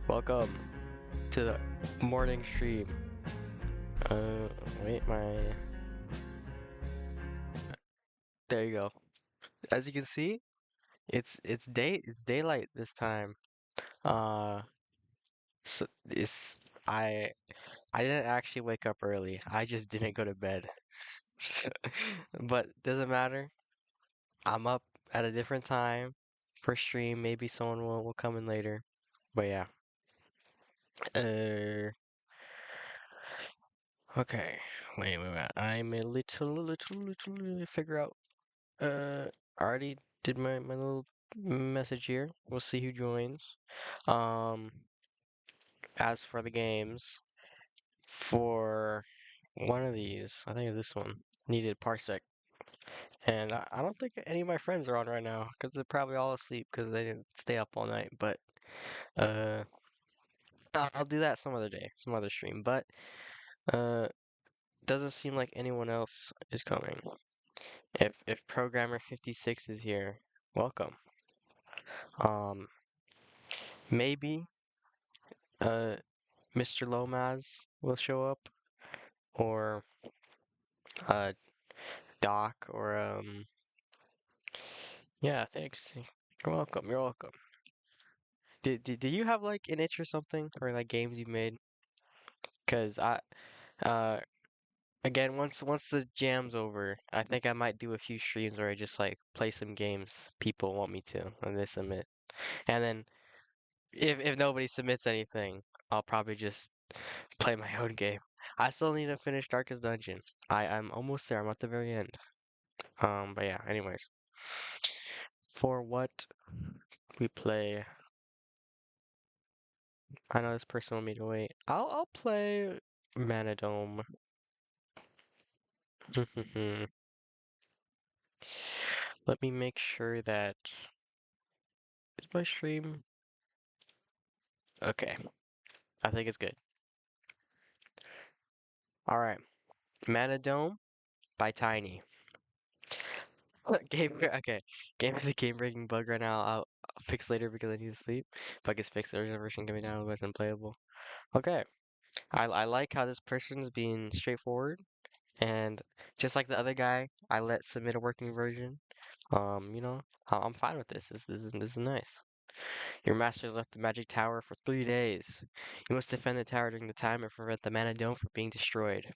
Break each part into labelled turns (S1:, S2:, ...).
S1: Welcome to the morning stream. Uh, wait, there you go. As you can see, it's daylight this time. Uh, so it's I didn't actually wake up early. I just didn't go to bed. But doesn't matter. I'm up at a different time for stream. Maybe someone will come in later. But yeah. Uh, okay. Wait. I'm a little figure out. I already did my little message here. We'll see who joins. Um, as for the games, for one of these, I think it's this one, needed Parsec. And I don't think any of my friends are on right now because they're probably all asleep because they didn't stay up all night. But uh, I'll do that some other day, some other stream. But uh, doesn't seem like anyone else is coming. If Programmer 56 is here, welcome. Um, maybe uh Mr. Lomaz will show up, or uh Doc, or yeah, thanks. You're welcome. You're welcome. Did you have like an itch or something, or like games you've made? Cause uh again, once the jam's over, I think I might do a few streams where I just like play some games people want me to, and they submit. And then if nobody submits anything, I'll probably just play my own game. I still need to finish Darkest Dungeon. I'm almost there. I'm at the very end. But yeah, anyways, for what we play, I know this person want me to wait. I'll play Manadome. Let me make sure that is my stream. Okay, I think it's good. All right, Manadome by Tiny. Okay, game has a game-breaking bug right now. I'll fix later because I need to sleep. If I gets fixed, the original version can be down, but unplayable. Okay, I like how this person's being straightforward. And just like the other guy, I let submit a working version. I'm fine with this. This is nice. Your master has left the magic tower for 3 days. You must defend the tower during the time and prevent the mana dome from being destroyed.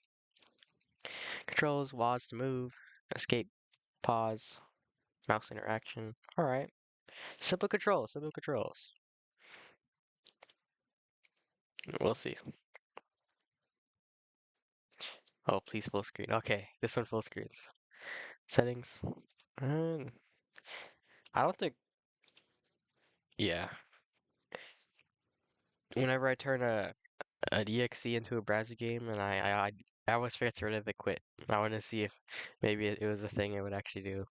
S1: Controls, WASD to move, escape, pause, mouse interaction. Alright. Simple controls, simple controls. We'll see. Oh, please full screen. Okay, this one full screens. Settings. Um, I don't think, yeah. Whenever I turn an EXE into a browser game, and I always forget to rid the quit. I want to see if maybe it was a thing it would actually do.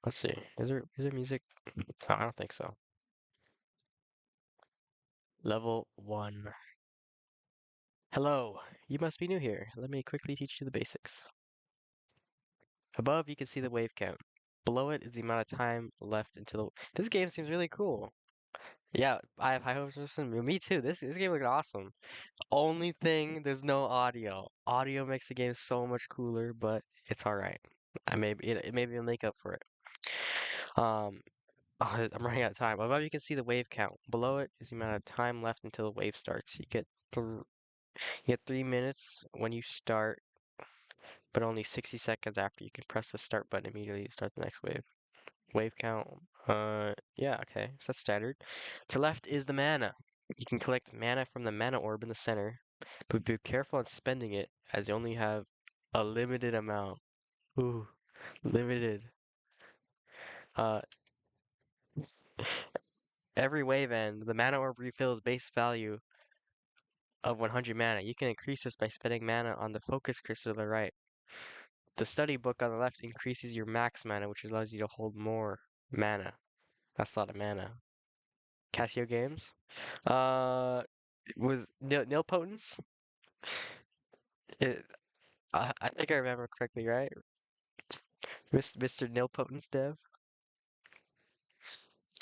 S1: Let's see. Is there music? Oh, I don't think so. Level 1. Hello, you must be new here. Let me quickly teach you the basics. Above, you can see the wave count. Below it is the amount of time left until the... This game seems really cool. Yeah, I have high hopes for this one. Me too. This game looks awesome. Only thing, there's no audio. Audio makes the game so much cooler, but it's all right. I maybe it maybe will make up for it. Um, I'm running out of time. Above you can see the wave count. Below it is the amount of time left until the wave starts. You get 3 minutes when you start, but only 60 seconds after. You can press the start button immediately to start the next wave. Wave count. Yeah, okay. So that's standard. To left is the mana. You can collect mana from the mana orb in the center, but be careful on spending it, as you only have a limited amount. Ooh, limited. Uh, every wave end, the mana orb refills base value of 100 mana. You can increase this by spending mana on the focus crystal to the right. The study book on the left increases your max mana, which allows you to hold more mana. That's a lot of mana. Casio Games. Was Nilpotence? It, I think I remember correctly, right? Mr. Nilpotence dev.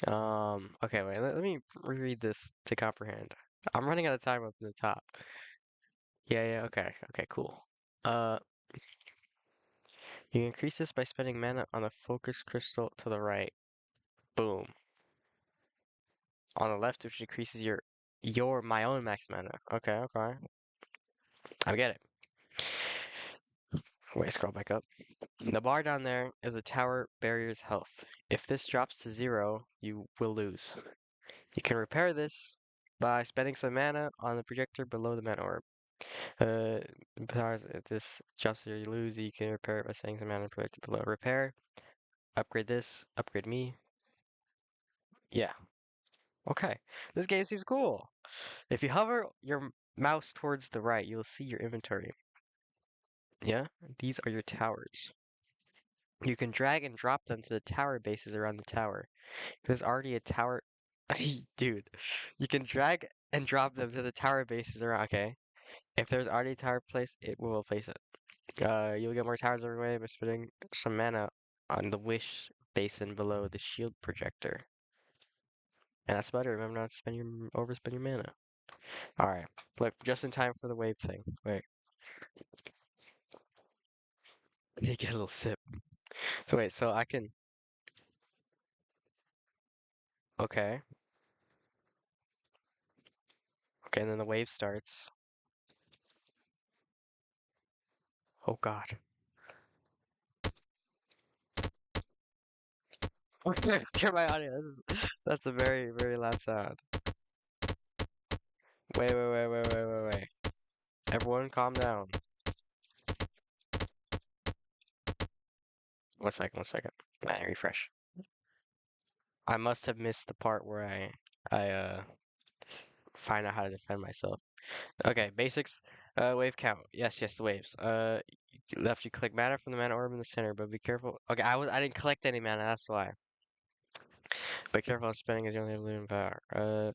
S1: Okay, wait, let me reread this to comprehend. I'm running out of time up in the top. Yeah, yeah, okay, okay, cool. Uh, you increase this by spending mana on the focus crystal to the right. Boom. On the left, which increases my own max mana. Okay, okay. I get it. Wait, scroll back up. The bar down there is a tower barrier's health. If this drops to 0, you will lose. You can repair this by spending some mana on the projector below the mana orb. Besides, if this drops to 0, you lose. You can repair it by spending some mana on the projector below. Repair, upgrade this, upgrade me. Yeah, okay. This game seems cool. If you hover your mouse towards the right, you'll see your inventory. Yeah, these are your towers. You can drag and drop them to the tower bases around the tower. There's already a tower. Dude, you can drag and drop them to the tower bases around. Okay. If there's already a tower placed, it will place it. You'll get more towers every way by spending some mana on the wish basin below the shield projector. And that's better. Remember not to overspend your mana. Alright. Look, just in time for the wave thing. Wait. I need to get a little sip. So wait, so I can. Okay. Okay, and then the wave starts. Oh god. Okay, turn my audio. That's a very, very loud sound. Wait. Everyone calm down. 1 second, 1 second. Refresh. I must have missed the part where I find out how to defend myself. Okay, basics. Wave count. Yes, the waves. Left you click mana from the mana orb in the center, but be careful. Okay, I didn't collect any mana, that's why. Be careful on spending as you only have limited power.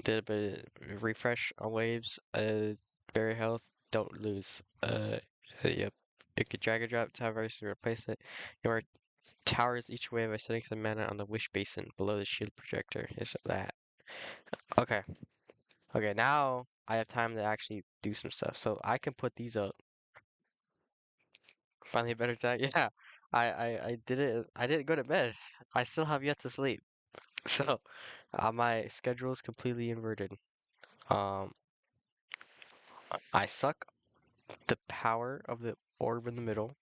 S1: Did a bit refresh on waves. Very health. Don't lose. Yep. You could drag and drop towers to replace it. Your towers each wave by setting some mana on the wish basin below the shield projector. Is that? Okay. Okay, now I have time to actually do some stuff. So I can put these up. Finally a better time. Yeah. I did it. I didn't go to bed. I still have yet to sleep. So my schedule is completely inverted. Um, I suck the power of the orb in the middle,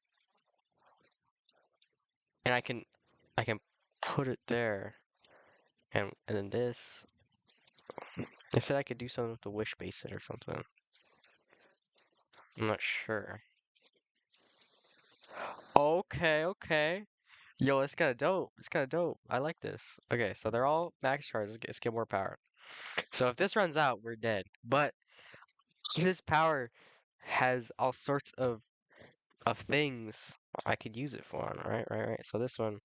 S1: and I can put it there, and then this. They said I could do something with the wish basin or something. I'm not sure. Okay. Yo, it's kind of dope. It's kind of dope. I like this. Okay, so they're all max charges. Let's get more power. So if this runs out, we're dead. But this power has all sorts of things I could use it for. Right. So this one,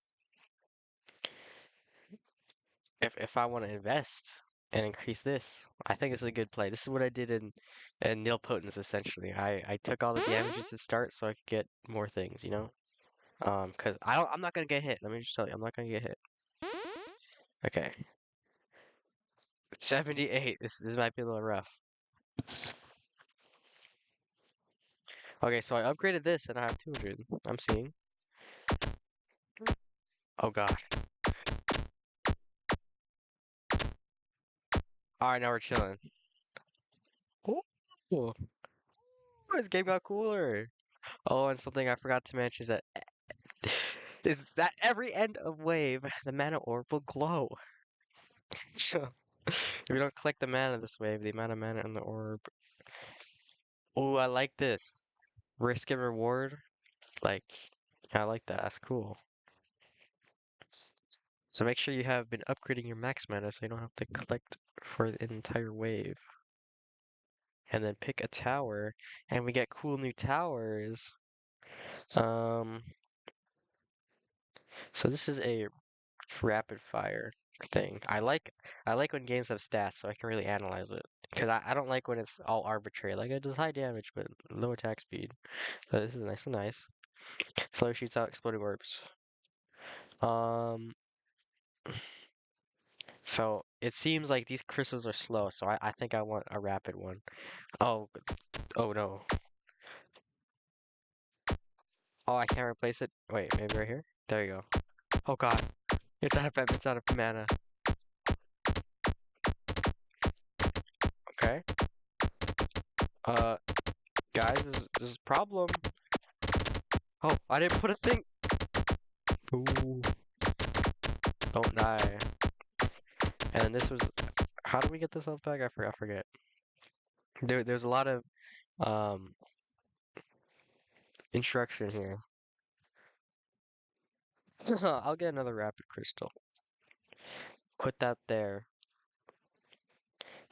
S1: if I want to invest and increase this, I think this is a good play. This is what I did in Nilpotence essentially. I took all the damages at start so I could get more things, you know? Because I'm not gonna get hit. Let me just tell you, I'm not gonna get hit. Okay. 78. This might be a little rough. Okay, so I upgraded this and I have 200. I'm seeing. Oh god. Alright, now we're chilling. Ooh, this game got cooler. Oh, and something I forgot to mention is that every end of wave, the mana orb will glow. So, if you don't collect the mana this wave, the amount of mana in the orb. Oh, I like this. Risk and reward. Like, yeah, I like that. That's cool. So make sure you have been upgrading your max mana so you don't have to collect for an entire wave. And then pick a tower, and we get cool new towers. Um, so this is a rapid fire thing. I like when games have stats so I can really analyze it. Because I don't like when it's all arbitrary. Like it does high damage but low attack speed. So this is nice and nice. Slow shoots out exploding orbs. Um So it seems like these crystals are slow, so I think I want a rapid one. Oh, oh no. Oh, I can't replace it. Wait, maybe right here? There you go. Oh god. It's out of mana. Okay. Uh, guys, this is a problem. Oh, I didn't put a thing. Ooh, don't die. And then this was, how did we get this health back? I forget. There's a lot of um instruction here. I'll get another rapid crystal. Put that there.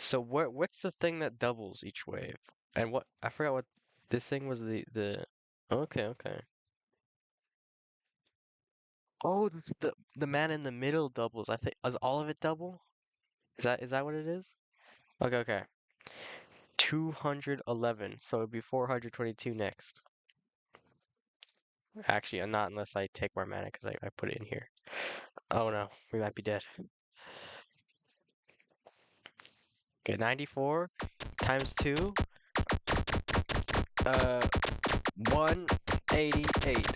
S1: So what's the thing that doubles each wave? And what I forgot what this thing was the okay, okay. Oh, the man in the middle doubles. I think is all of it double? Is that what it is? Okay, okay. 211. So it'd be 422 next. Actually, not unless I take more mana because I put it in here. Oh no, we might be dead. Okay, 94 times 2, uh, 188.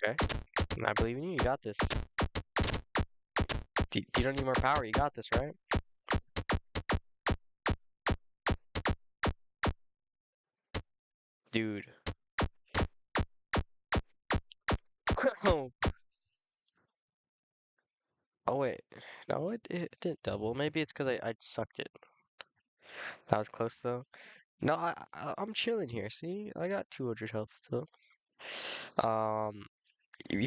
S1: Okay, I believe in you. You got this. You don't need more power. You got this, right? Dude. Oh, oh wait. No, it didn't double. Maybe it's because I sucked it. That was close though. No, I'm chilling here. See, I got 200 health still. Um,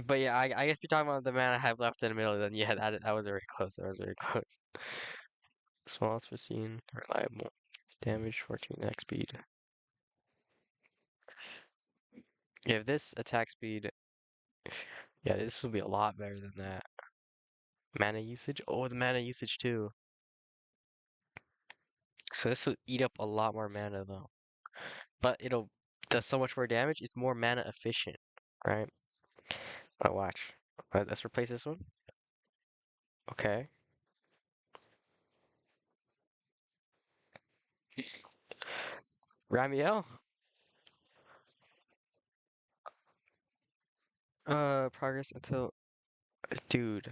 S1: but yeah, I guess you're talking about the man I have left in the middle. Then yeah, that was very close. That was very close. Smallest foreseen, reliable. Damage 14 attack speed. Yeah, if this attack speed, yeah, this will be a lot better than that. Mana usage? Oh, the mana usage too. So this will eat up a lot more mana though. But it'll does so much more damage, it's more mana efficient, right? Oh, watch. Let's replace this one. Okay. Ramiel? Progress until dude.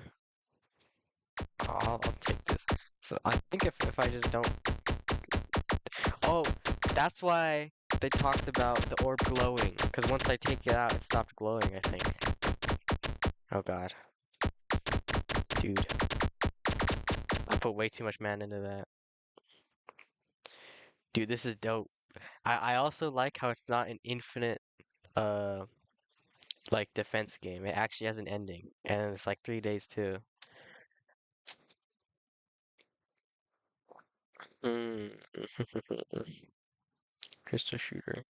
S1: Oh, I'll take this. So I think if I just don't. Oh, that's why they talked about the orb glowing. Because once I take it out, it stopped glowing, I think. Oh god. Dude. I put way too much mana into that. Dude, this is dope. I also like how it's not an infinite uh like defense game. It actually has an ending. And it's like 3 days too. Mm. Crystal shooter.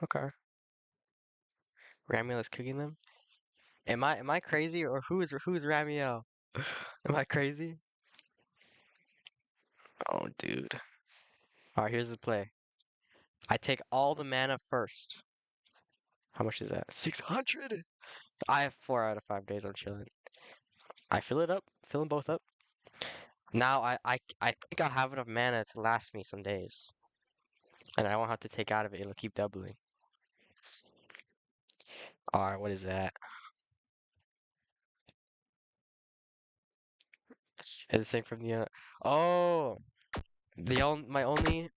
S1: Okay. Ramiel is cooking them? Am I crazy or who's Ramiel? Am I crazy? Oh dude. Alright, here's the play. I take all the mana first. How much is that? 600! I have 4 out of 5 days I'm chilling. I fill it up, fill them both up. Now I think I have enough mana to last me some days. And I won't have to take out of it, it'll keep doubling. Alright, what is that? Is the thing from the oh, my only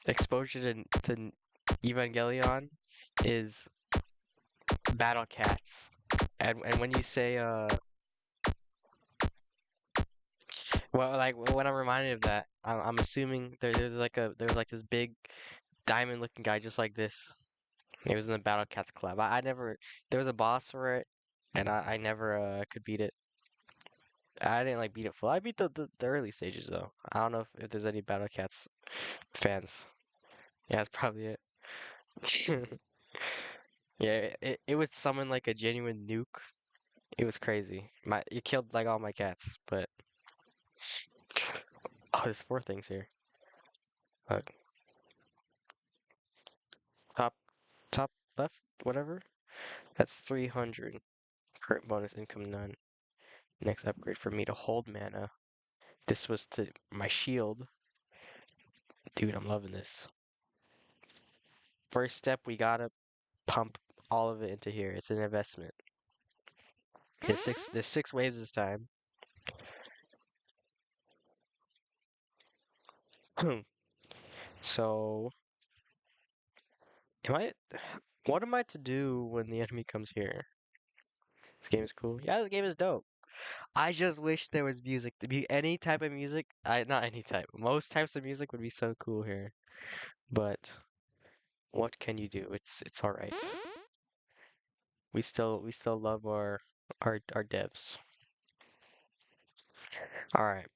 S1: exposure to Evangelion is Battle Cats. And when you say well, like when I'm reminded of that, I'm assuming there's like this big diamond looking guy just like this. He was in the Battle Cats club. I never there was a boss for it, and I never could beat it. I didn't like beat it full. I beat the early stages though. I don't know if there's any Battle Cats fans. Yeah, that's probably it. Yeah, it would summon like a genuine nuke. It was crazy. It killed like all my cats, but oh, there's 4 things here. Look, top top left, whatever. That's 300. Current bonus income none. Next upgrade for me to hold mana. This was to my shield. Dude, I'm loving this. First step, we gotta pump all of it into here. It's an investment. There's six waves this time. So, am I? What am I to do when the enemy comes here? This game is cool. Yeah, this game is dope. I just wish there was music. Any type of music. Not any type. Most types of music would be so cool here. But what can you do? It's all right. We still love our devs. All right.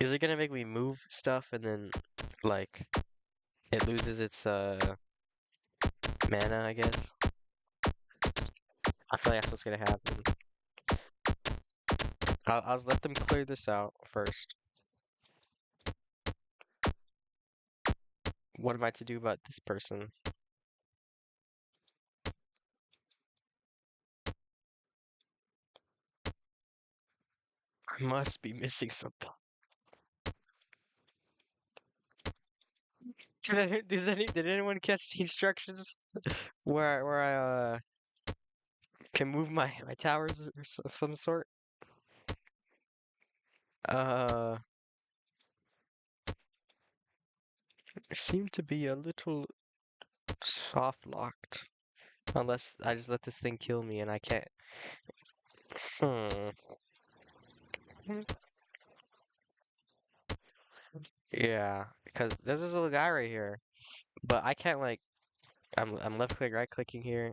S1: Is it gonna make me move stuff and then like it loses its mana, I guess? I feel like that's what's gonna happen. I'll let them clear this out first. What am I to do about this person? I must be missing something. Did anyone catch the instructions where I can move my towers or of some sort? Uh, seem to be a little soft locked. Unless I just let this thing kill me and I can't. Hmm. Yeah, because there's this little guy right here, but I can't like. I'm left click, right clicking here.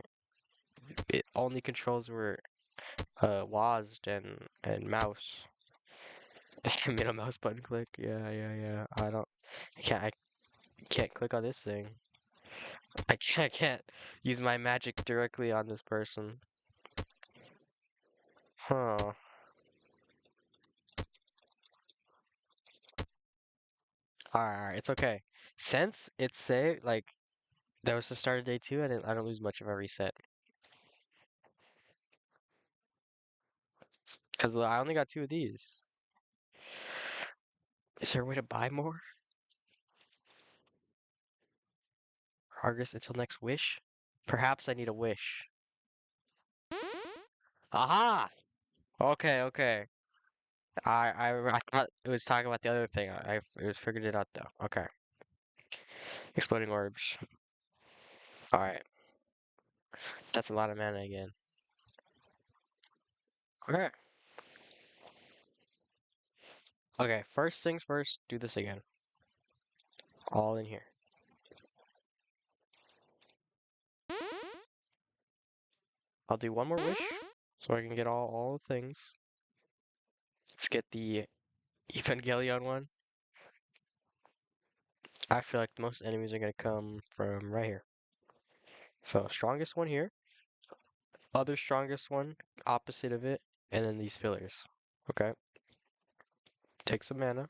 S1: It only controls were WASD and mouse. Middle mouse button click. Yeah. I can't click on this thing. I can't use my magic directly on this person. Huh. Alright, it's okay. Since it's saved, like that was the start of day two, I don't lose much if I reset. Cause I only got two of these. Is there a way to buy more? Progress until next wish? Perhaps I need a wish. Aha! Okay. I thought it was talking about the other thing. I figured it out though. Okay. Exploding orbs. Alright. That's a lot of mana again. Okay. Okay, first things first, do this again. All in here. I'll do one more wish so I can get all the things. Let's get the Evangelion one. I feel like most enemies are gonna come from right here. So strongest one here, other strongest one opposite of it, and then these fillers. Okay. Take some mana.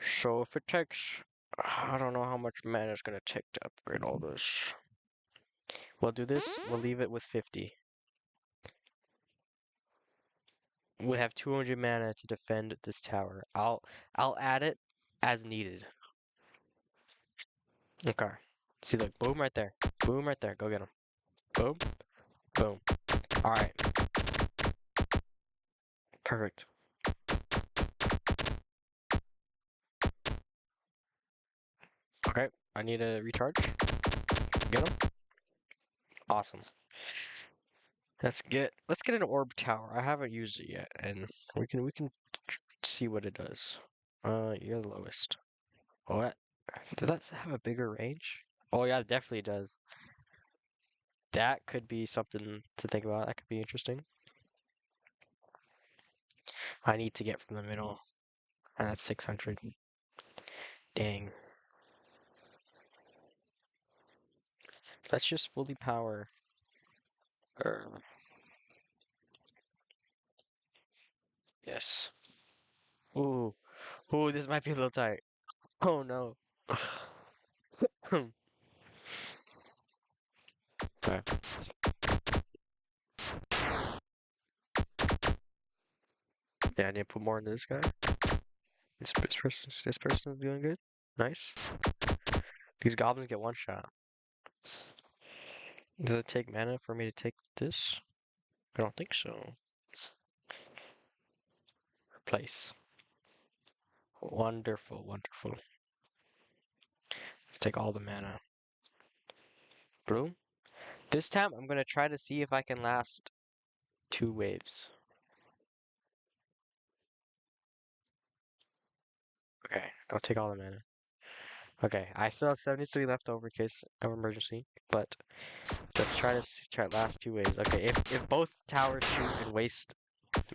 S1: So if it takes, I don't know how much mana it's gonna take to upgrade all this. We'll do this. We'll leave it with 50. We have 200 mana to defend this tower. I'll add it as needed. Okay. See, look, boom right there. Boom right there. Go get him. Boom. Boom. All right. Perfect. Okay. I need a recharge. Get him. Awesome. Let's get an orb tower. I haven't used it yet, and we can see what it does. You're the lowest. What? Does that have a bigger range? Oh yeah, it definitely does. That could be something to think about. That could be interesting. I need to get from the middle. And that's 600. Dang. Let's just fully power. Er, yes. Ooh. Ooh, this might be a little tight. Oh no. Okay. Yeah, I need to put more into this guy. This person's doing good. Nice. These goblins get one shot. Does it take mana for me to take this? I don't think so. Replace. Wonderful, wonderful. Let's take all the mana. Boom. This time I'm gonna try to see if I can last 2 waves. Okay, don't take all the mana. Okay, I still have 73 left over in case of emergency, but let's try to try last 2 waves. Okay, if both towers shoot and waste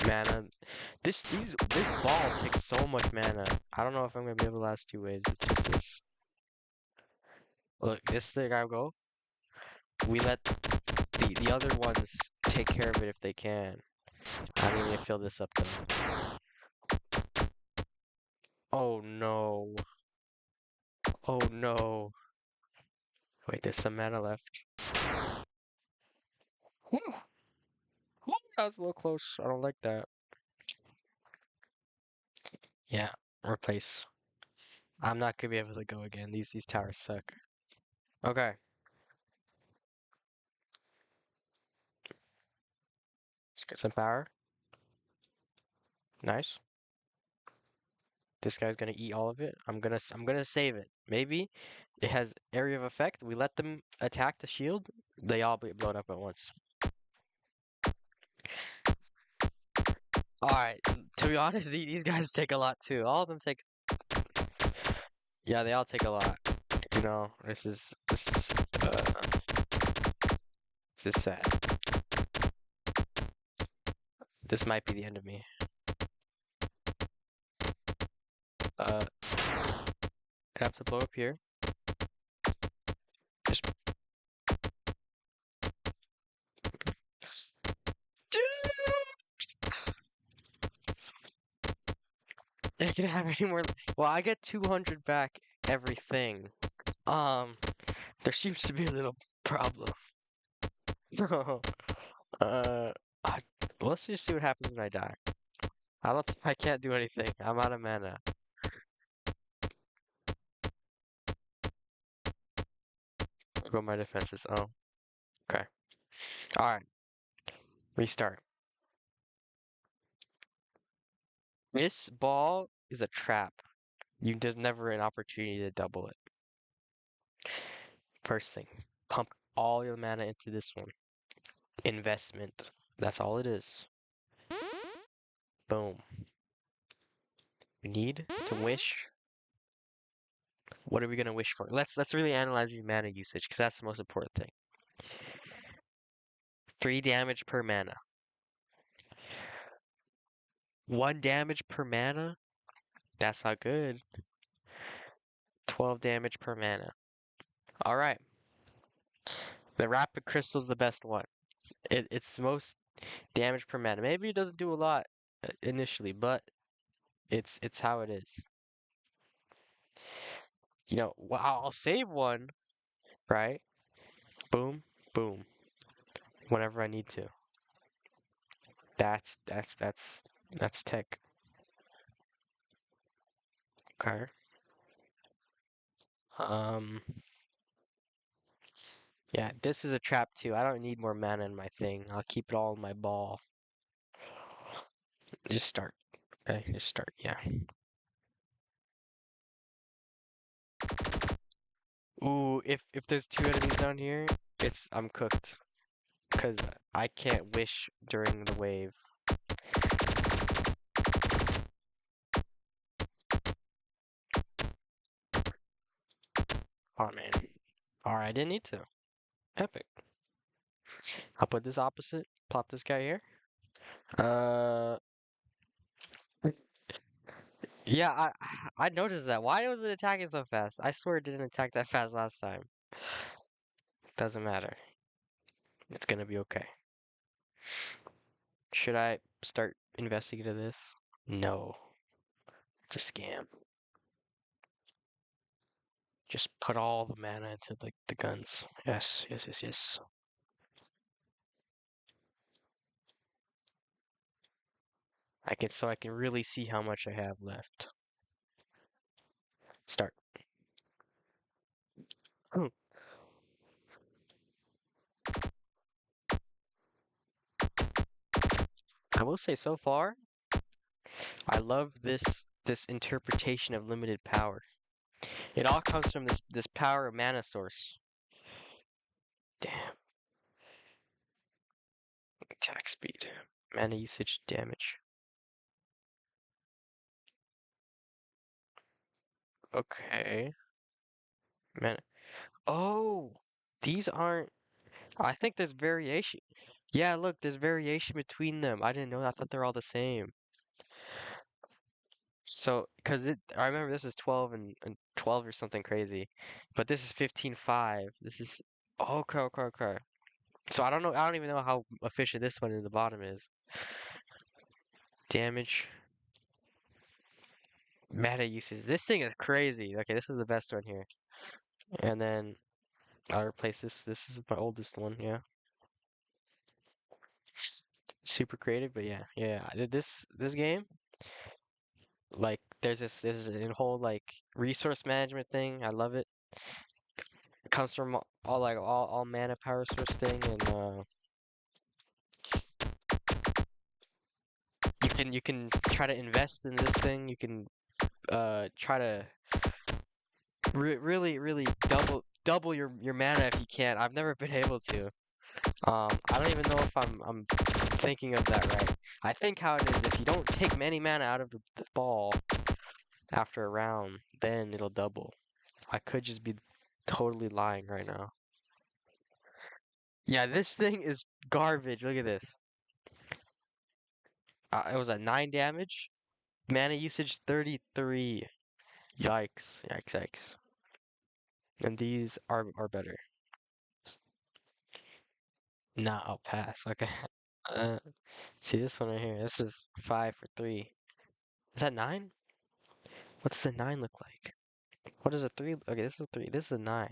S1: mana, this ball takes so much mana. I don't know if I'm gonna be able to last 2 waves with just this. Look, this thing I go. We let the other ones take care of it if they can. I need to fill this up though. Oh no. Oh no. Wait, there's some mana left. Whew. Whew, that was a little close. I don't like that. Yeah, replace. I'm not gonna be able to go again. These towers suck. Okay. Let's get some power. Nice. This guy's gonna eat all of it. I'm gonna save it. Maybe it has area of effect. We let them attack the shield. They all get blown up at once. Alright, to be honest, these guys take a lot too. All of them take. Yeah, they all take a lot. You know, this is sad. This might be the end of me. I have to blow up here. Just Dude! I can have any more. Well, I get 200 back everything. There seems to be a little problem. uh, I, let's just see what happens when I die. I can't do anything. I'm out of mana. I'll go my defenses. Oh, okay. All right. Restart. This ball is a trap. There's never an opportunity to double it. First thing, pump all your mana into this one. Investment. That's all it is. Boom. We need to wish. What are we gonna wish for? Let's really analyze these mana usage because that's the most important thing. 3 damage per mana. 1 damage per mana? That's not good. 12 damage per mana. Alright. The Rapid Crystal's the best one. It's most damage per mana. Maybe it doesn't do a lot initially, but it's how it is. You know, well, I'll save one, right? Boom, boom. Whenever I need to. That's tech. Okay. Um Yeah, this is a trap too. I don't need more mana in my thing. I'll keep it all in my ball. Just start. Okay, just start, yeah. Ooh, if there's 2 enemies down here, I'm cooked. Cause I can't wish during the wave. Oh man. Alright, I didn't need to. Epic. I'll put this opposite. Plop this guy here. Uh yeah, I noticed that. Why was it attacking so fast? I swear it didn't attack that fast last time. Doesn't matter. It's gonna be okay. Should I start investing into this? No. It's a scam. Just put all the mana into the guns. Yes, yes, yes, yes. I can really see how much I have left. Start. Hmm. I will say so far, I love this interpretation of limited power. It all comes from this power of mana source. Damn. Attack speed. Mana usage damage. Okay. Mana. Oh, these aren't. I think there's variation. Yeah, look, there's variation between them. I didn't know that. I thought they're all the same. So, I remember this is 12 and 12 or something crazy, but this is 15.5. This is okay, okay, okay. So I don't know. I don't even know how efficient this one in the bottom is. Damage, meta uses. This thing is crazy. Okay, this is the best one here. And then I'll replace this. This is my oldest one. Yeah, super creative, but yeah, yeah. This game, like, there's a whole like resource management thing. I love it. It comes from all mana power source thing, and you can try to invest in this thing. You can try to really double your mana if you can. I've never been able to. I don't even know if I'm thinking of that right. I think how it is, if you don't take many mana out of the ball after a round, then it'll double. I could just be totally lying right now. Yeah, this thing is garbage. Look at this. It was at 9 damage. Mana usage 33. Yikes. Yikes, yikes. And these are better. Nah, I'll pass. Okay. Uh, see this one right here. This is 5 for 3. Is that 9? What does a 9 look like? What is a 3? Okay, this is a 3. This is a 9.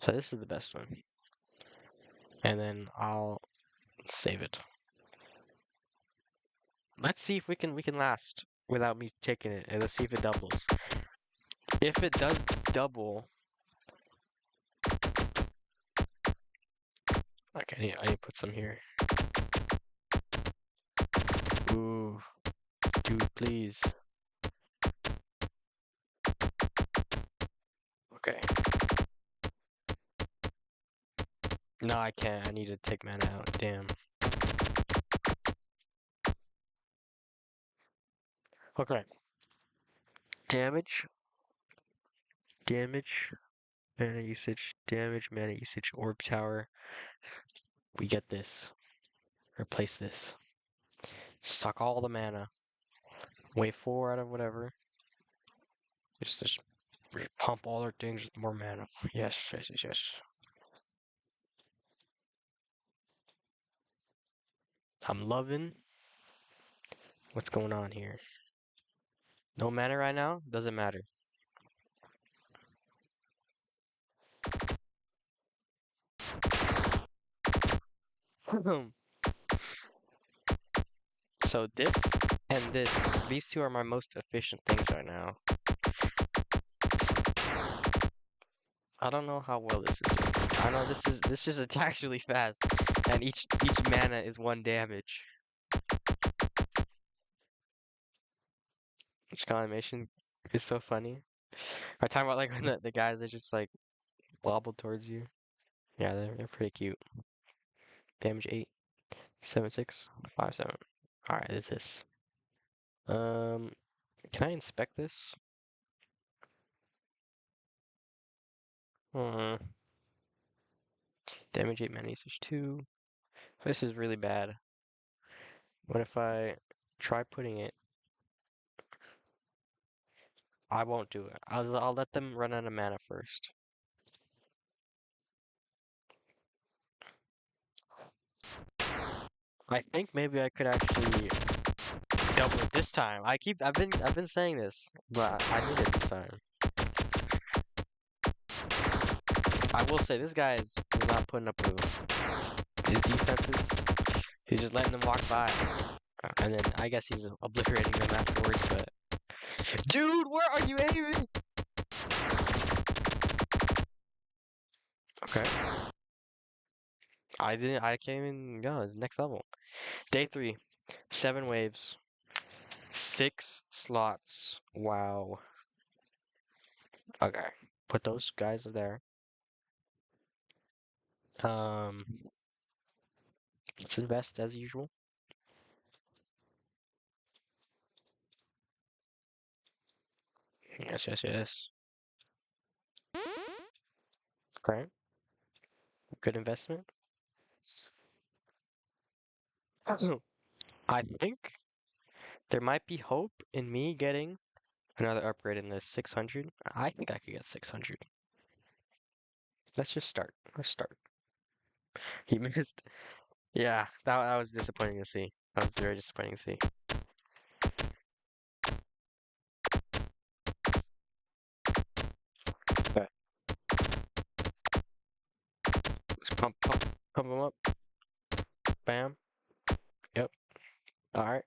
S1: So this is the best one. And then I'll save it. Let's see if we can last without me taking it, and let's see if it doubles. If it does double, okay, I need to put some here. Ooh, dude, please. Okay. No, I can't. I need to take mana out. Damn. Okay. Damage, damage, mana usage, damage, mana usage, orb tower. We get this. Replace this. Suck all the mana. Wait 4 out of whatever. Just pump all our things with more mana. Yes, yes, yes, yes. I'm loving what's going on here. No mana right now? Doesn't matter. So this and this, these two are my most efficient things right now. I don't know how well this is doing. I know this just attacks really fast, and each mana is 1 damage. This animation is so funny. I'm talking about like when the guys that just like wobble towards you. Yeah, they're pretty cute. Damage 8, 7, 6, 5, 7. Alright, this. Um, can I inspect this? Uh, damage 8, mana usage 2. This is really bad. What if I try putting it? I won't do it. I'll let them run out of mana first. I think maybe I could actually double it this time. I've been saying this, but I need it this time. I will say this guy is not putting up with his defenses. He's just letting them walk by. And then I guess he's obliterating them afterwards, but... Dude, where are you aiming? Okay. I came in, yeah, next level. Day 3, 7 waves, 6 slots. Wow. Okay. Put those guys there. Um, let's invest as usual. Yes, yes, yes. Okay. Good investment. I think there might be hope in me getting another upgrade in this 600. I think I could get 600. Let's just start. Let's start. He missed. Yeah, that was disappointing to see. That was very disappointing to see. Okay. Let's pump him up. Bam. Yep. All right.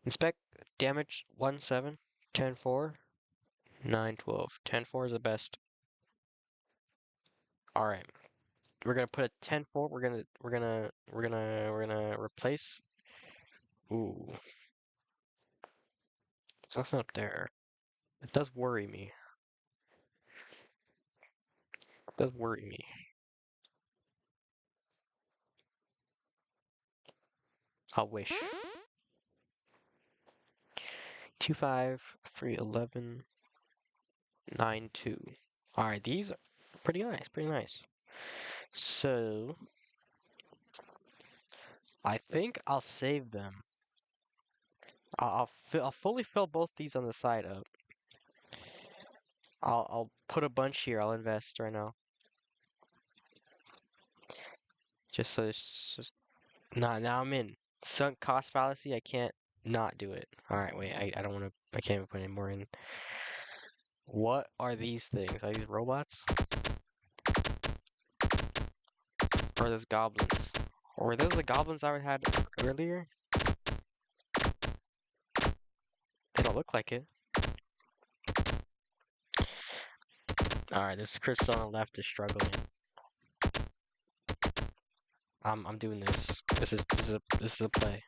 S1: Inspect. Damage 1-7, 10-4, 9-12. 10-4 is the best. All right. We're gonna put a 10-4. We're gonna replace. Ooh, there's nothing up there. It does worry me. It does worry me. I'll wish. 2-5, 3-11, 9-2. All right, these are pretty nice. Pretty nice. So I think I'll save them. I'll fully fill both these on the side up. I'll put a bunch here. I'll invest right now. Just so it's just now I'm in. Sunk cost fallacy, I can't not do it. Alright, wait, I don't wanna I can't even put any more in. What are these things? Are these robots? Or are those goblins? Or were those the goblins I had earlier? They don't look like it. Alright, this crystal on the left is struggling. I'm doing this. This is a play.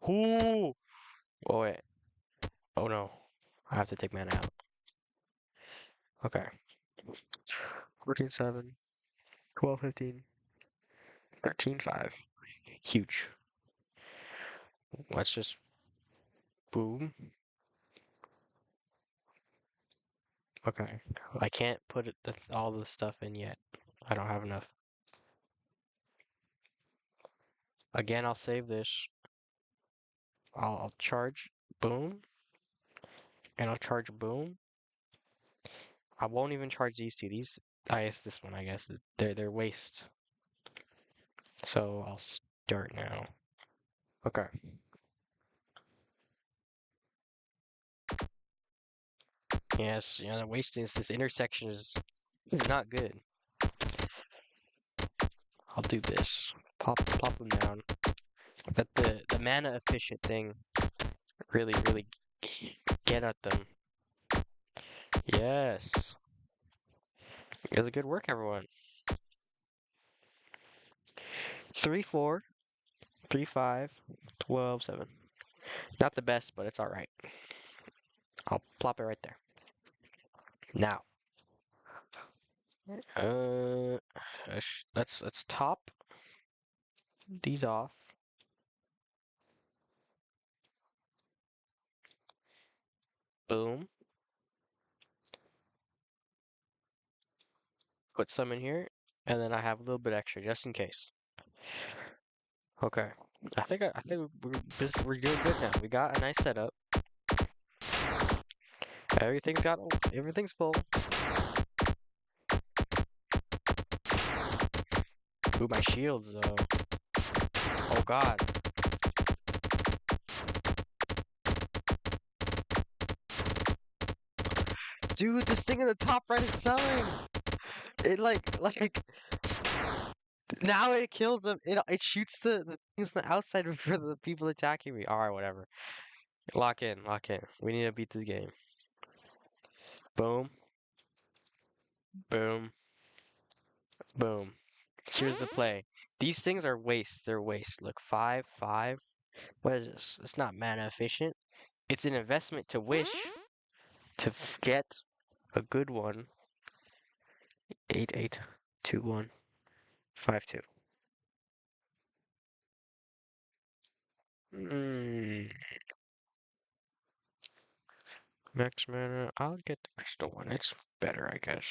S1: Ooh! Oh wait. Oh no. I have to take mana out. Okay. 14-7, 12-15, 13-5. Huge. Let's just boom. Okay. I can't put all the stuff in yet. I don't have enough. Again, I'll save this. I'll charge boom. And I'll charge boom. I won't even charge these two. These I guess this one, I guess. They're waste. So I'll start now. Okay. Yes, the wasting this intersection is not good. I'll do this. Pop them down. Let the mana efficient thing really get at them. Yes. It was a good work, everyone. 3-4, 3-5, 12-7. Not the best, but it's alright. I'll plop it right there. Now. Let's top these off. Boom. Put some in here, and then I have a little bit extra just in case. Okay. I think we're doing good now. We got a nice setup. Everything's full. Ooh, my shields though. Oh god. Dude, this thing in the top right is selling. It like Now it kills them. It shoots the things on the outside for the people attacking me. All right, whatever. Lock in, lock in. We need to beat this game. Boom, boom, boom. Here's the play. These things are waste. They're waste. Look, 5, 5. What is this? It's not mana efficient. It's an investment to wish to get a good one. 8, 8, 2, 1, 5, 2. Mm, max mana. I'll get the crystal one. It's better, I guess.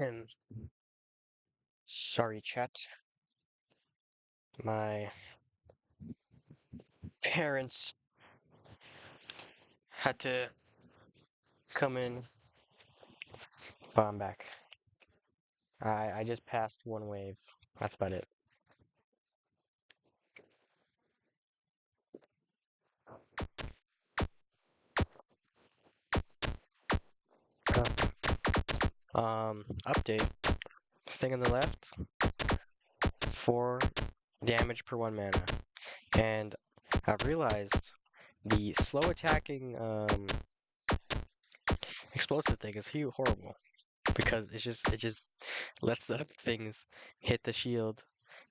S1: And sorry, chat. My parents had to come in Oh, I'm back. I just passed one wave. That's about it. Update. Thing on the left, 4 damage per 1 mana. And I've realized the slow attacking explosive thing is horrible because it just lets the things hit the shield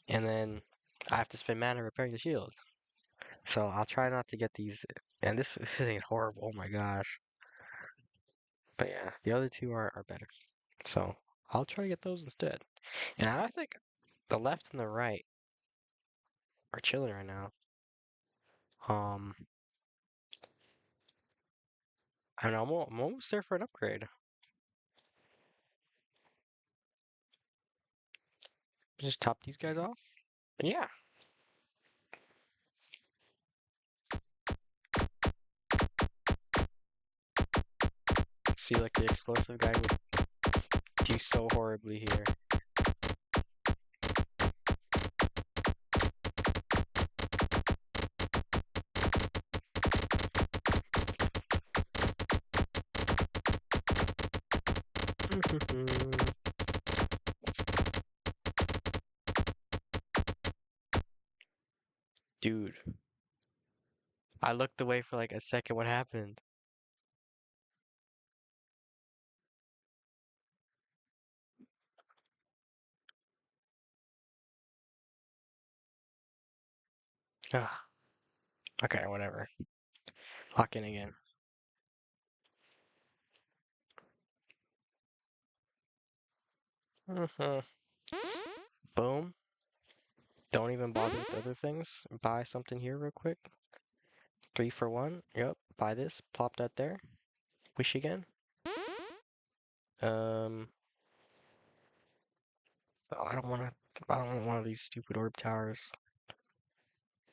S1: and then I have to spend mana repairing the shield. So I'll try not to get these. And this thing is horrible. Oh my gosh. But yeah, the other two are better. So I'll try to get those instead. And I think the left and the right are chilling right now. Um, I mean, I'm almost there for an upgrade. Just top these guys off. And yeah, see like the explosive guy would do so horribly here. Dude, I looked away for like a second. What happened? Ah, okay, whatever. Lock in again. Boom. Don't even bother with other things. Buy something here real quick. 3 for 1. Yep. Buy this. Plop that there. Wish again. Um. Oh, I don't want to. I don't want one of these stupid orb towers.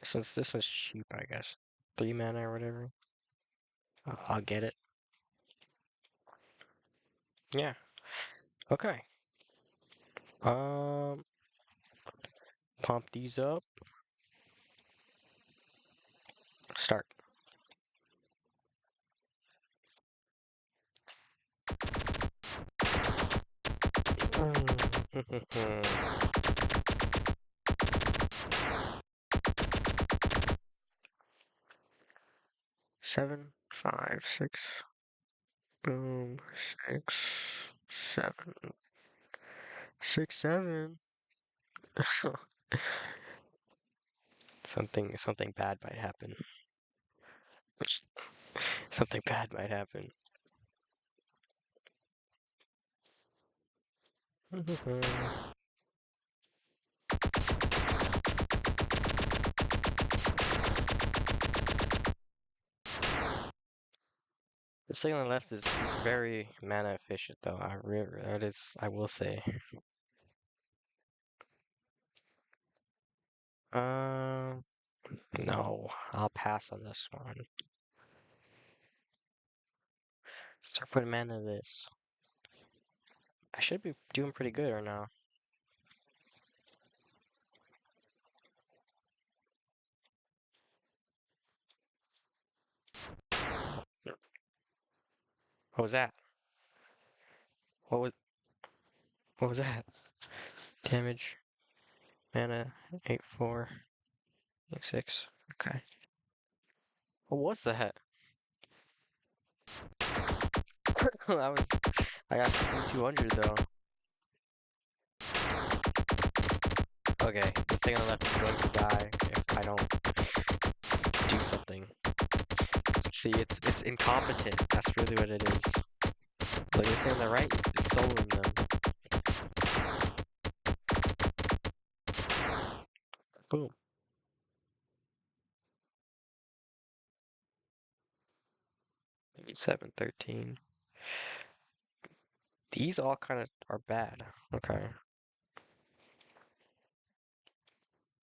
S1: Since this was cheap, I guess. 3 mana or whatever. I'll get it. Yeah. Okay. Um. Pump these up. Start. Seven, five, six. Boom. 6, 7, 6, 7. Something bad might happen. Something bad might happen. This thing on the left is very mana efficient, though. That is, I will say. Um, no, I'll pass on this one. Start putting mana in this. I should be doing pretty good right now. What was that? What was what was that? Damage, mana, 8/4, 6. Okay. What was that? I got 200 though. Okay, this thing on the left is going to die if I don't do something. See, it's incompetent. That's really what it is. Like this thing on the right, it's soloing them. Boom. 7, 13. These all kind of are bad. Okay.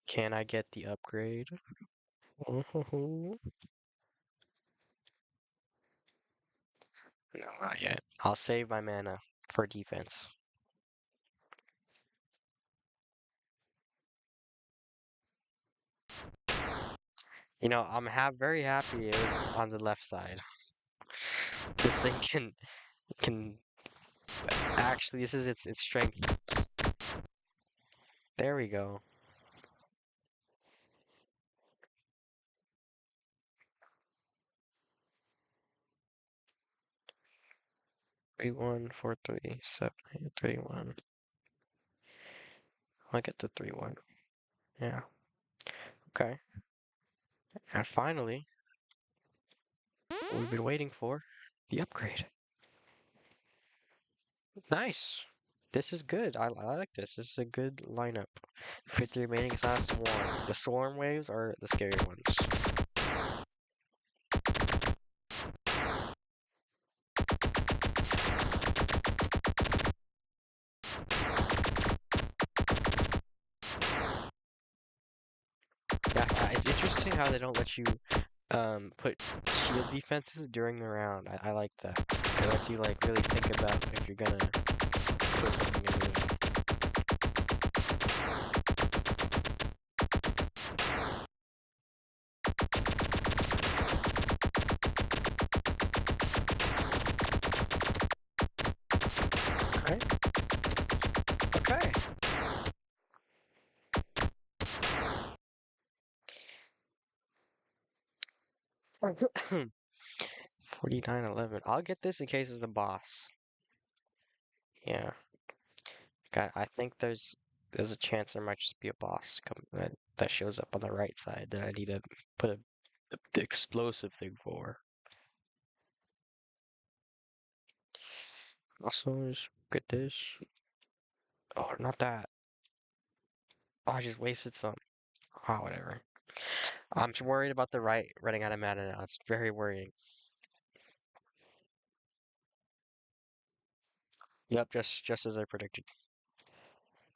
S1: Can I get the upgrade? No, not yet. I'll save my mana. for defense. I'm very happy it was on the left side. This thing can actually, this is its strength. There we go. 3-1-4-3-7-3-1. I'll get the 3-1. Yeah. Okay. And finally, what we've been waiting for, the upgrade. Nice. This is good. I like this. This is a good lineup. 50 remaining. It's not a swarm. The swarm waves are the scary ones. Yeah, it's interesting how they don't let you put shield defenses during the round. I like that. It lets you like really think about if you're gonna put something in the Okay. Okay. 49-11. I'll get this in case it's a boss. Yeah. I think there's a chance there might just be a boss that shows up on the right side that I need to put the explosive thing for. Also, just get this. Oh, not that. Oh, I just wasted some. Oh, whatever. I'm just worried about the right running out of mana now. It's very worrying. Yep, just as I predicted.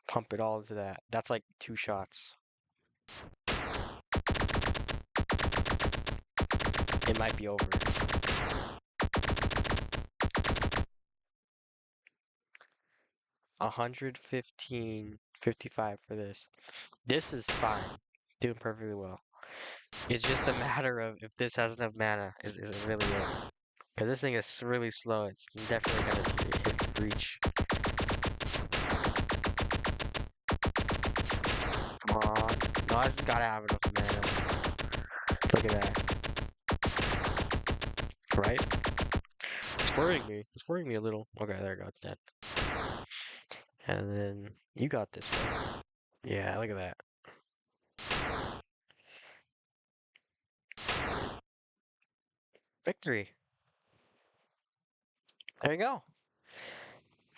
S1: Pump it all into that. That's like 2 shots. It might be over. 115.55 for this. This is fine. Doing perfectly well. It's just a matter of if this has enough mana, is really it. Because this thing is really slow. It's definitely gonna hit breach. Come on. No, this has gotta have enough mana. Look at that. Right? It's worrying me. It's worrying me a little. Okay, there we go. It's dead. And then you got this one. Yeah, look at that. Victory. There you go.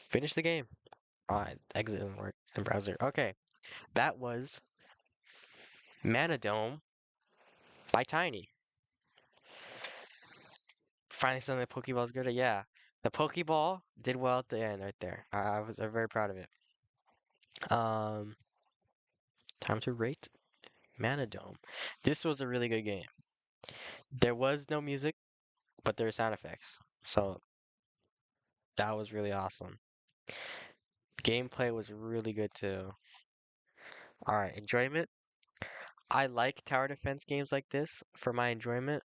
S1: Finish the game. Exit and work in browser. Okay, that was Mana Dome by Tiny. Finally, something the Pokeball's good at. Yeah, the Pokeball did well at the end right there. I was very proud of it. Um, Time to rate Mana Dome. This was a really good game. There was no music, but there were sound effects, so that was really awesome. Gameplay was really good too. All right, enjoyment. I like tower defense games like this for my enjoyment.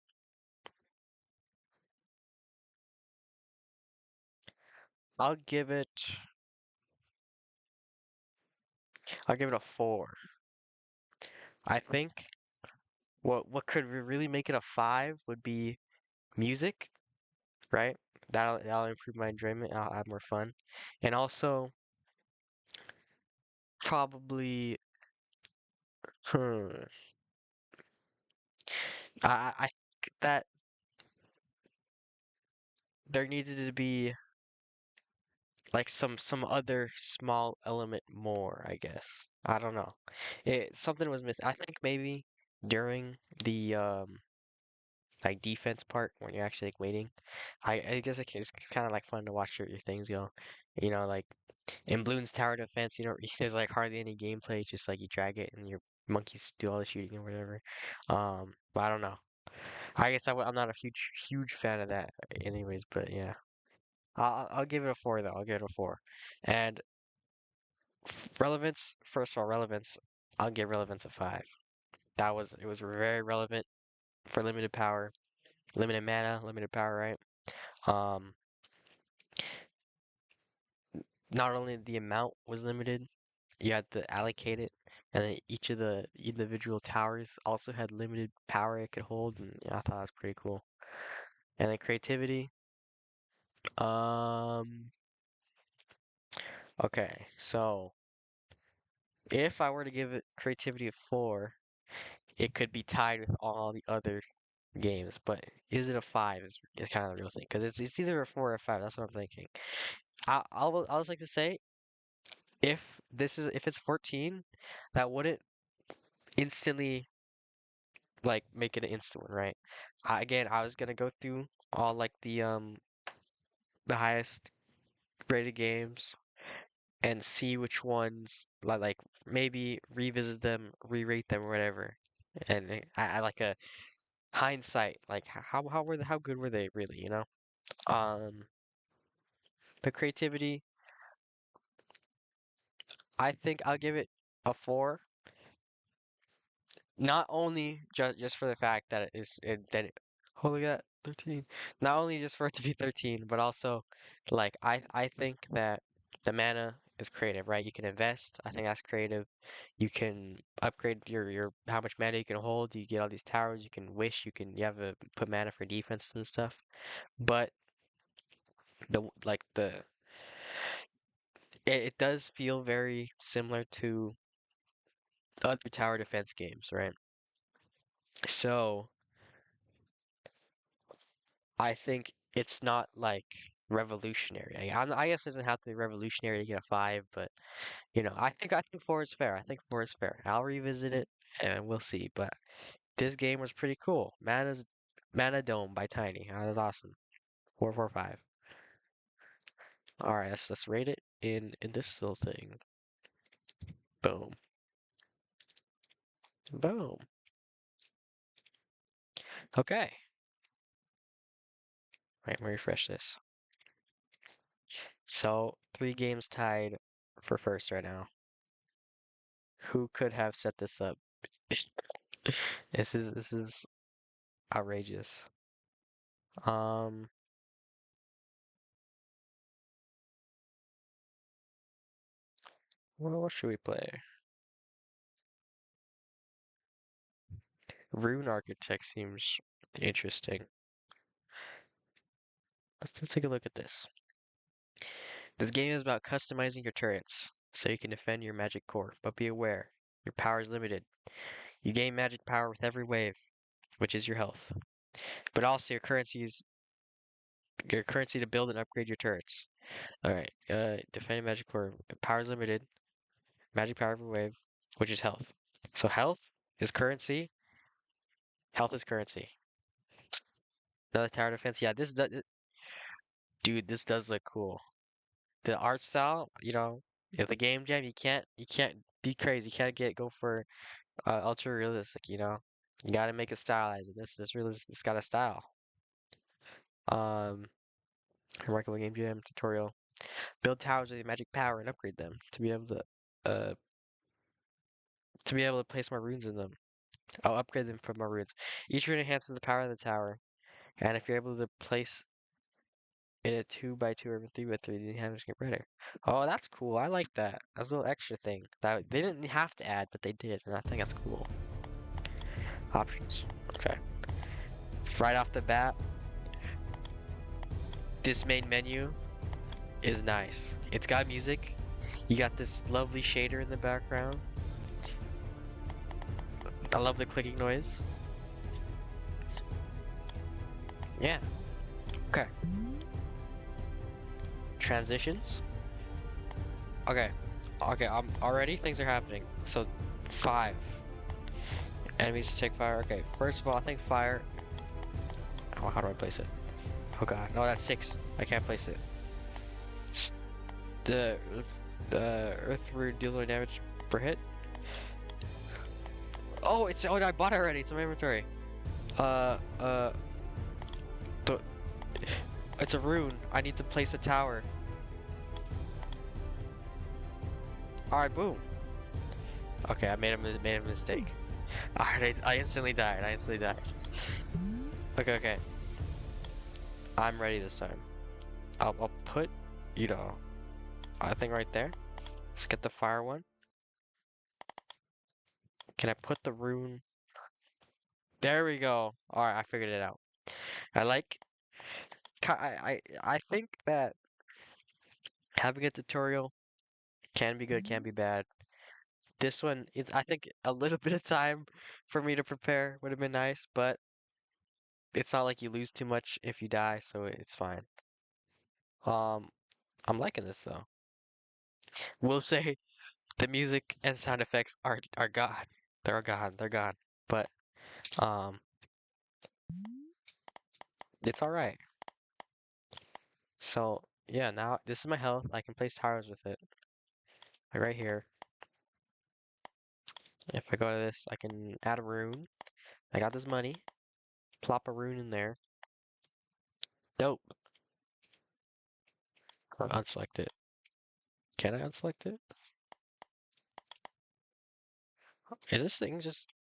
S1: I'll give it. I'll give it a 4. I think what could really make it a 5 would be music, right? That'll improve my enjoyment. I'll have more fun, and also probably. Hmm, I think that there needed to be like some other small element more, I guess. I don't know. Something was missing. I think maybe during the like defense part when you're actually like waiting. I guess it's kind of like fun to watch your things go. Like in Bloons Tower Defense, there's like hardly any gameplay. It's just like you drag it and your monkeys do all the shooting or whatever. But I don't know. I guess I'm not a huge fan of that, anyways. But yeah. I'll give it a four though. I'll give it a four. And relevance, first of all, relevance. I'll give relevance a five. It was very relevant for limited power, limited mana, limited power, right? Um, Not only the amount was limited, you had to allocate it, and then each of the individual towers also had limited power it could hold, and yeah, I thought that was pretty cool. And then creativity, um, okay, so if I were to give it creativity a four, it could be tied with all the other games, but is it a five is kind of the real thing, because it's either a four or a five, that's what I'm thinking. I'll just like to say, if it's 14, that wouldn't instantly like make it an instant one, right? Again, I was gonna go through all like the highest rated games and see which ones like maybe revisit them, re-rate them, or whatever. And I like a hindsight, like how good were they really, you know? Um, the creativity, I think I'll give it a four. Not only just for the fact that holy god 13. Not only just for it to be 13, but also like I think that the mana is creative, right? You can invest. I think that's creative. You can upgrade your how much mana you can hold. You get all these towers. You can wish. You have to put mana for defense and stuff. But the it does feel very similar to other tower defense games, right? So I think it's not like revolutionary. I guess it doesn't have to be revolutionary to get a five, but I think four is fair. I think four is fair. I'll revisit it and we'll see. But this game was pretty cool. Mana Dome by Tiny. That was awesome. 445. All right, let's rate it in this little thing. Boom, boom. Okay. Right, let me refresh this. So 3 games tied for first right now. Who could have set this up? This is outrageous. Um, what should we play? Rune Architect seems interesting. Let's take a look at this. This game is about customizing your turrets so you can defend your magic core, but be aware, your power is limited. You gain magic power with every wave, which is your health, but also your currency to build and upgrade your turrets. All right, defend magic core. Power is limited. Magic power every wave, which is health. So health is currency. Health is currency. Another tower defense. Yeah, dude, this does look cool. The art style, if the game jam, you can't be crazy. You can't go for ultra realistic. You gotta make it stylized. This got a style. Um, Remarkable game jam tutorial. Build towers with your magic power and upgrade them uh to be able to place more runes in them. I'll upgrade them for more runes. Each rune enhances the power of the tower, and if you're able to place in a 2x2 or 3x3, the enhancements get brighter. Oh, that's cool. I like that. That's a little extra thing that they didn't have to add, but they did, and I think that's cool. Options. Okay. Right off the bat, this main menu is nice. It's got music. You got this lovely shader in the background. I love the clicking noise. Yeah. Okay. Transitions. Okay. Okay, already things are happening. So 5. Enemies take fire. Okay, first of all, I think fire. Oh, how do I place it? Oh god, no, that's 6. I can't place it. The earth rune deals more damage per hit. Oh, I bought it already. It's in my inventory. Uh, uh, the It's a rune. I need to place a tower. Alright, boom. Okay, I made a mistake. Alright, I instantly died. I instantly died. Okay, okay. I'm ready this time. I'll put, you know, I think right there. Let's get the fire one. Can I put the rune? There we go. Alright, I figured it out. I like, I think that having a tutorial can be good, can be bad. This one is, I think, a little bit of time for me to prepare would have been nice, but it's not like you lose too much if you die, so it's fine. Um, I'm liking this though. We'll say the music and sound effects are gone. They're gone. They're gone. But um, it's all right. So yeah, now this is my health. I can place towers with it. Like right here. If I go to this, I can add a rune. I got this money. Plop a rune in there. Dope. Or unselect it. Can I unselect it? Is this thing just?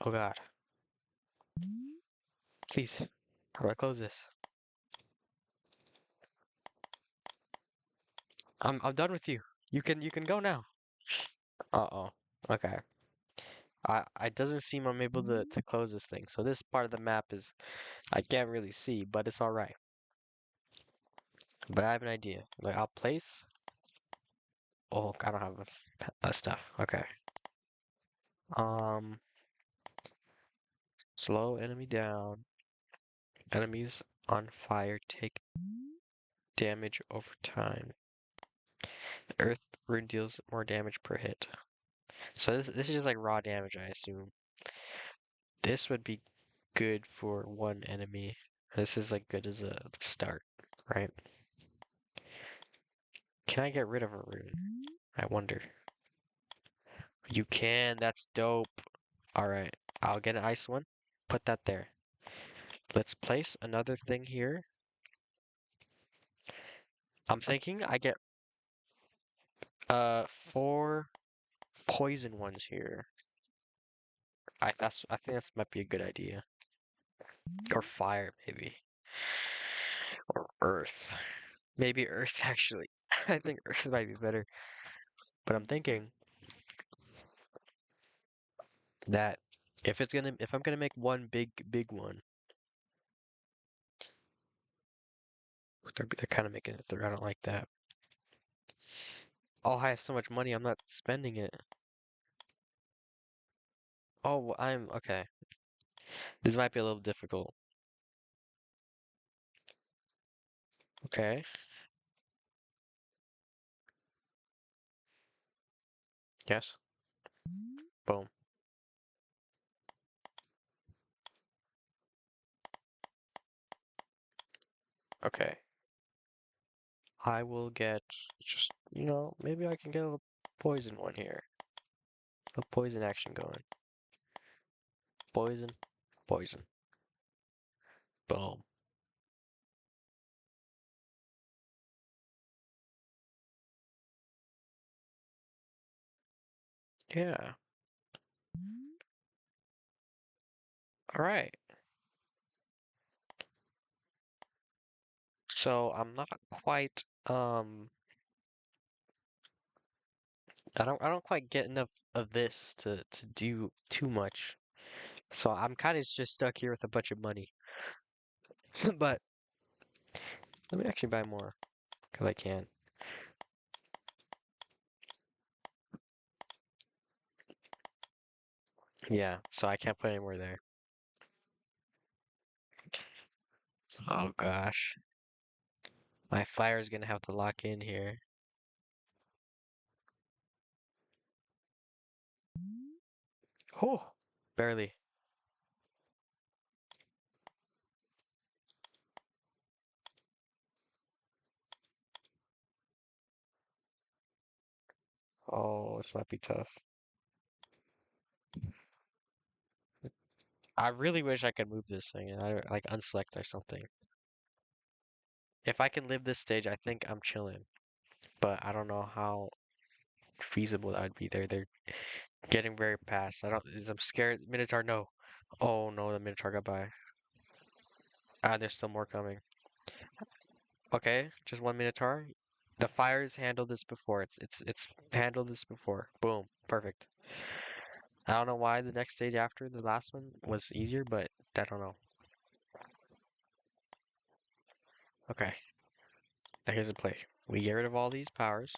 S1: Oh God. Please. How do I close this? I'm done with you. You can go now. Uh-oh. Okay. I doesn't seem I'm able to close this thing. So this part of the map is I can't really see, but it's all right. But I have an idea. Like I'll place. Oh, I don't have stuff. Okay. Um, slow enemy down. Enemies on fire take damage over time. Earth rune deals more damage per hit. So this is just like raw damage, I assume. This would be good for one enemy. This is like good as a start, right? Can I get rid of a rune? I wonder. You can, that's dope. Alright, I'll get an ice one. Put that there. Let's place another thing here. I'm thinking I get 4 poison ones here. I think that might be a good idea. Or fire maybe. Or earth. Maybe earth actually. I think earth might be better. But I'm thinking that if I'm gonna make one big one, they're kind of making it through. I don't like that. Oh, I have so much money, I'm not spending it. Oh, I'm okay. This might be a little difficult. Okay. Yes. Boom. Okay. I will get just, maybe I can get a poison one here. A poison action going. Poison. Poison. Boom. Yeah. All right. So I'm not quite I don't quite get enough of this to do too much. So I'm kind of just stuck here with a bunch of money. But let me actually buy more because I can. Yeah, so I can't put any more there. Oh gosh. My fire's gonna have to lock in here. Oh, barely. Oh, this might be tough. I really wish I could move this thing and I like unselect or something. If I can live this stage, I think I'm chilling. But I don't know how feasible that would be. They're getting very fast. I'm scared. Minotaur, no. Oh no, the Minotaur got by. Ah, there's still more coming. Okay, just one Minotaur. The fire's handled this before. It's handled this before. Boom, perfect. I don't know why the next stage after the last one was easier, but I don't know. Okay, now here's the play. We get rid of all these powers.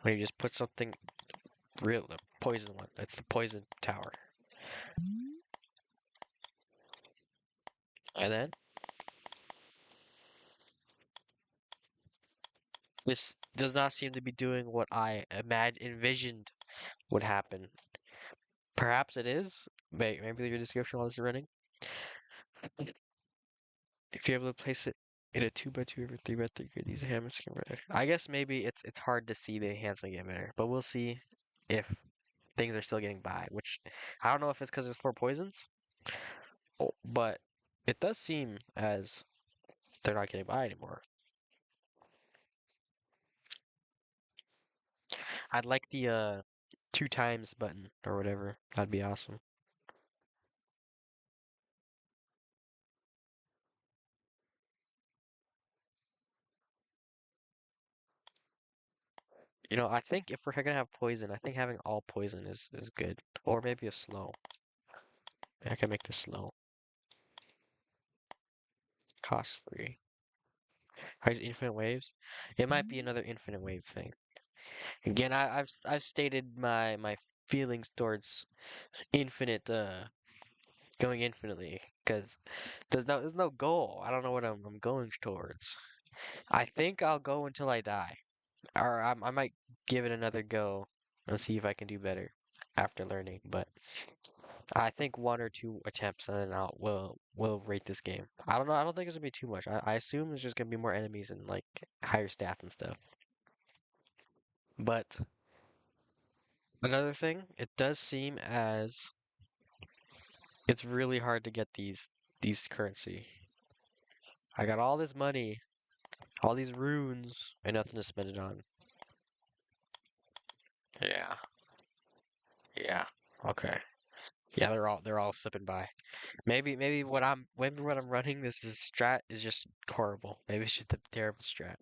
S1: We just put something real, the poison one. That's the poison tower. And then this does not seem to be doing what I envisioned would happen. Perhaps it is. Maybe your description while this is running. If you're able to place it in a 2x2 or 3x3 grid, these hammers can better. I guess maybe it's hard to see the enhancement get better, but we'll see if things are still getting by. Which I don't know if it's because there's four poisons, but it does seem as they're not getting by anymore. I'd like the two times button or whatever. That'd be awesome. You know, I think if we're gonna have poison, I think having all poison is good. Or maybe a slow. I can make this slow. Cost 3. Are these infinite waves? It might be another infinite wave thing. Again, I've stated my feelings towards infinite going infinitely because there's no goal. I don't know what I'm going towards. I think I'll go until I die, or I might give it another go and see if I can do better after learning. But I think one or two attempts and then will rate this game. I don't know. I don't think it's gonna be too much. I assume there's just gonna be more enemies and like higher stats and stuff. But another thing, it does seem as it's really hard to get these currency. I got all this money, all these runes, and nothing to spend it on. Yeah, yeah, okay. Yeah, they're all slipping by. Maybe what I'm running this is strat is just horrible. Maybe it's just a terrible strat.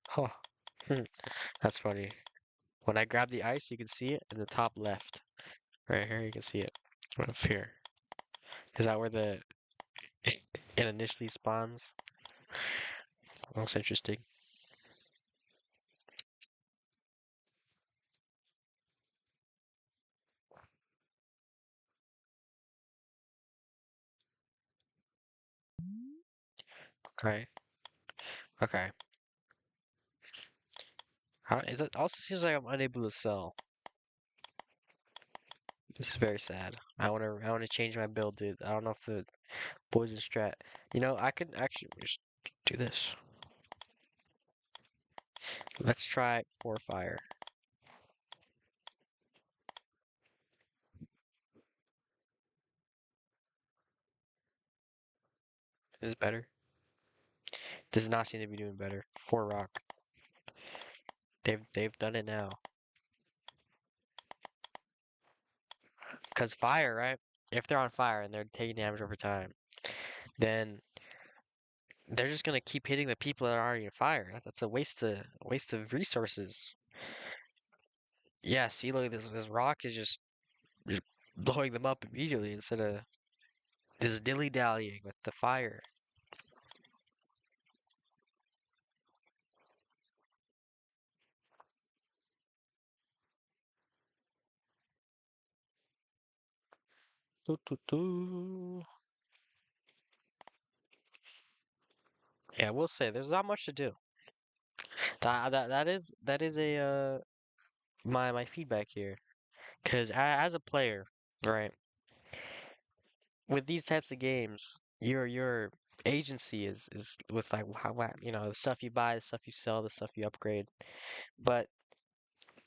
S1: Huh. That's funny. When I grab the ice, you can see it in the top left. Right here, you can see it. Right up here. Is that where the it initially spawns? That's interesting. Okay. Okay. It also seems like I'm unable to sell. This is very sad. I wanna change my build, dude. I don't know if the poison strat. You know, I could actually just do this. Let's try 4 fire. Is it better? Does not seem to be doing better. 4 rock. They've done it now. Cause fire, right? If they're on fire and they're taking damage over time, then they're just gonna keep hitting the people that are already in fire. That's a waste of resources. Yeah, see, look, this rock is just blowing them up immediately instead of just dilly-dallying with the fire. Doo, doo, doo. Yeah, we'll say there's not much to do. That is a my feedback here. Because as a player, right, with these types of games, your agency is with like the stuff you buy, the stuff you sell, the stuff you upgrade. But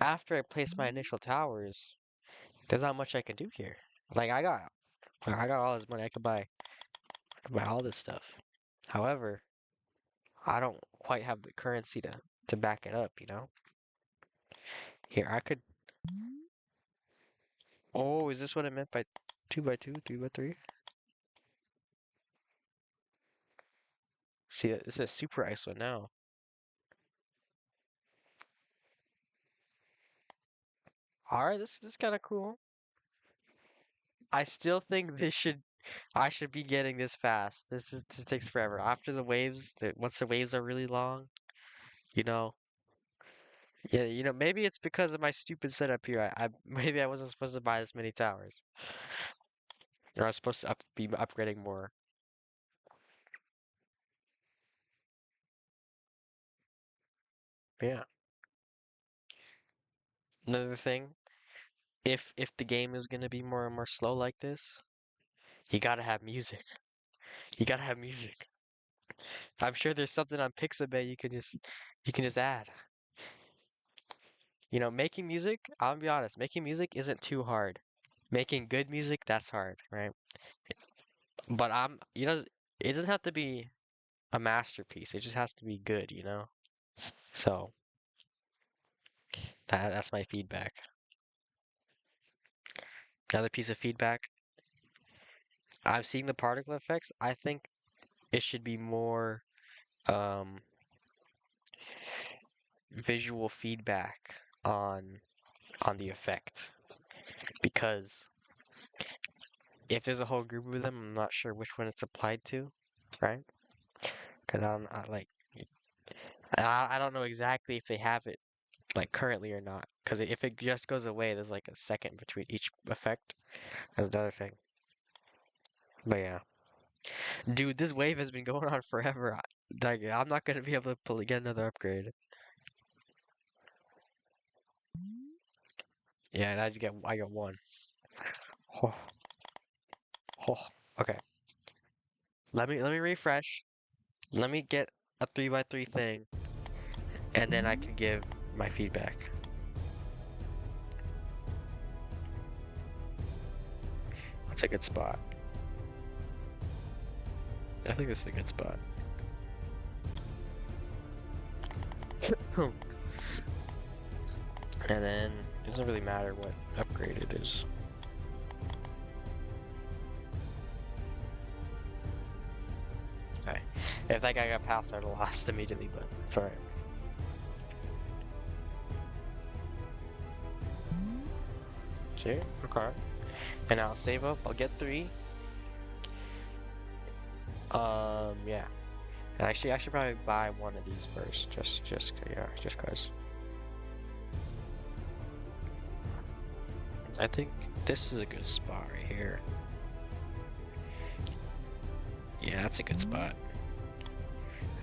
S1: after I place my initial towers, there's not much I can do here. Like I got all this money. I could buy all this stuff. However, I don't quite have the currency to back it up, you know? Here, I could. Oh, is this what I meant by 2 by 2, 3 by 3? See, this is super ice one now. All right, this is kind of cool. I still think I should be getting this fast. This takes forever. After the waves, once the waves are really long, you know. Yeah, maybe it's because of my stupid setup here. Maybe I wasn't supposed to buy this many towers, or I was supposed to be upgrading more. But yeah. Another thing, if the game is gonna be more and more slow like this, you gotta have music. You gotta have music. I'm sure there's something on Pixabay you can just add. Making music, I'll be honest, making music isn't too hard. Making good music, that's hard, right? But it doesn't have to be a masterpiece. It just has to be good, you know? So that's my feedback. Another piece of feedback, I'm seeing the particle effects. I think it should be more um, visual feedback on the effect because if there's a whole group of them, I'm not sure which one it's applied to, right? Because I don't know exactly if they have it like currently or not. Because if it just goes away, there's like a second between each effect. That's another thing. But yeah, dude, this wave has been going on forever. Like, I'm not gonna be able to get another upgrade. Yeah, and I got one. Oh, oh. Okay, let me refresh. Let me get a 3 by 3 thing, and then I can give my feedback. That's a good spot. I think this is a good spot. And then it doesn't really matter what upgrade it is. Okay. If that guy got past, I'd have lost immediately, but it's alright. See? Okay. And I'll save up, I'll get 3. Yeah. And actually, I should probably buy one of these first, yeah, just cause. I think this is a good spot right here. Yeah, that's a good spot.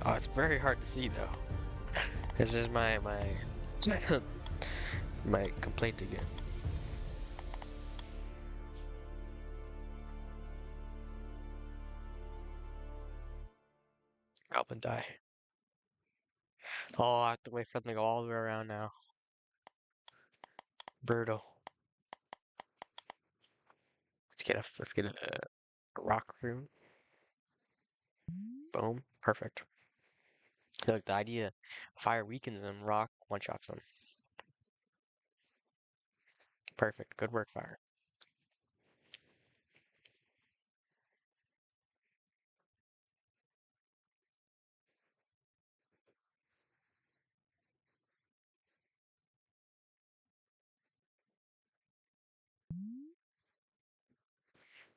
S1: Oh, it's very hard to see though. This is my my complaint again. Up and die. Oh, I have to wait for them to go all the way around now. Brutal. Let's get a rock room. Boom. Perfect. Look, the idea, fire weakens them, rock one-shots them. Perfect. Good work, fire.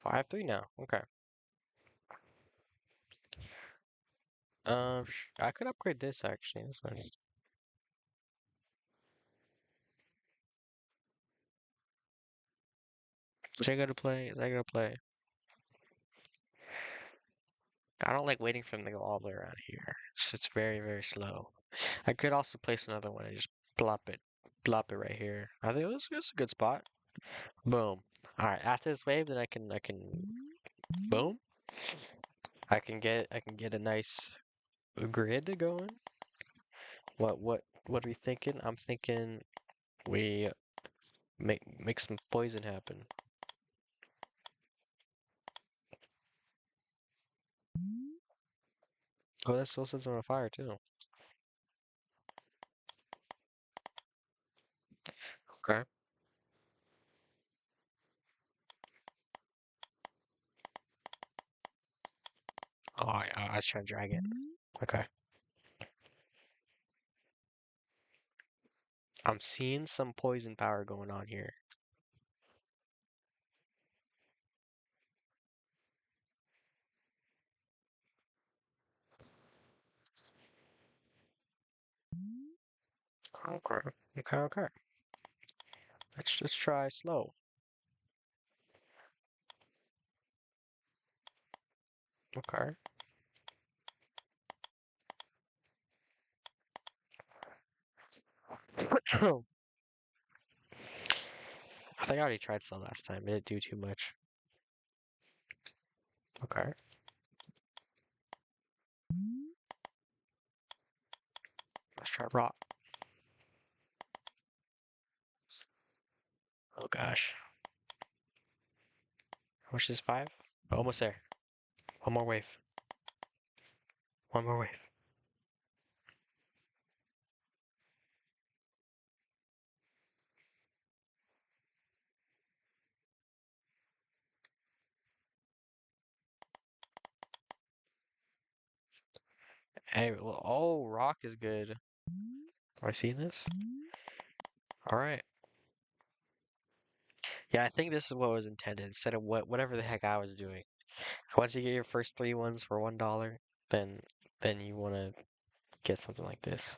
S1: I have 3 now. Okay. I could upgrade this actually. This one. Which I gotta play. I gotta play. I don't like waiting for them to go all the way around here. It's very, very slow. I could also place another one and just plop it right here. I think this is a good spot. Boom. All right. After this wave, then I can boom. I can get a nice grid going. What are we thinking? I'm thinking we make some poison happen. Oh, that still sets him on fire too. Okay. Oh, I was trying to drag it. Okay. I'm seeing some poison power going on here. Okay. Okay, okay. Let's try slow. Okay. I think I already tried slow last time. It didn't do too much. Okay. Let's try rock. Oh gosh. How much is five? Almost there. One more wave. One more wave. Hey, well, oh, rock is good. Are I seeing this? All right. Yeah, I think this is what was intended instead of whatever the heck I was doing. Once you get your first three ones for $1, then you want to get something like this.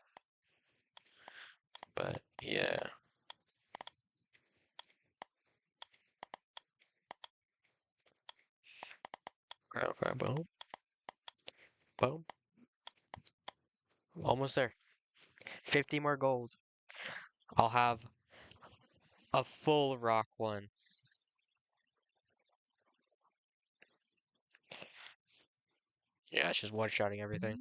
S1: But yeah. Grab, grab, boom, boom. Almost there. 50 more gold. I'll have a full rock one. Yeah, it's just one-shotting everything.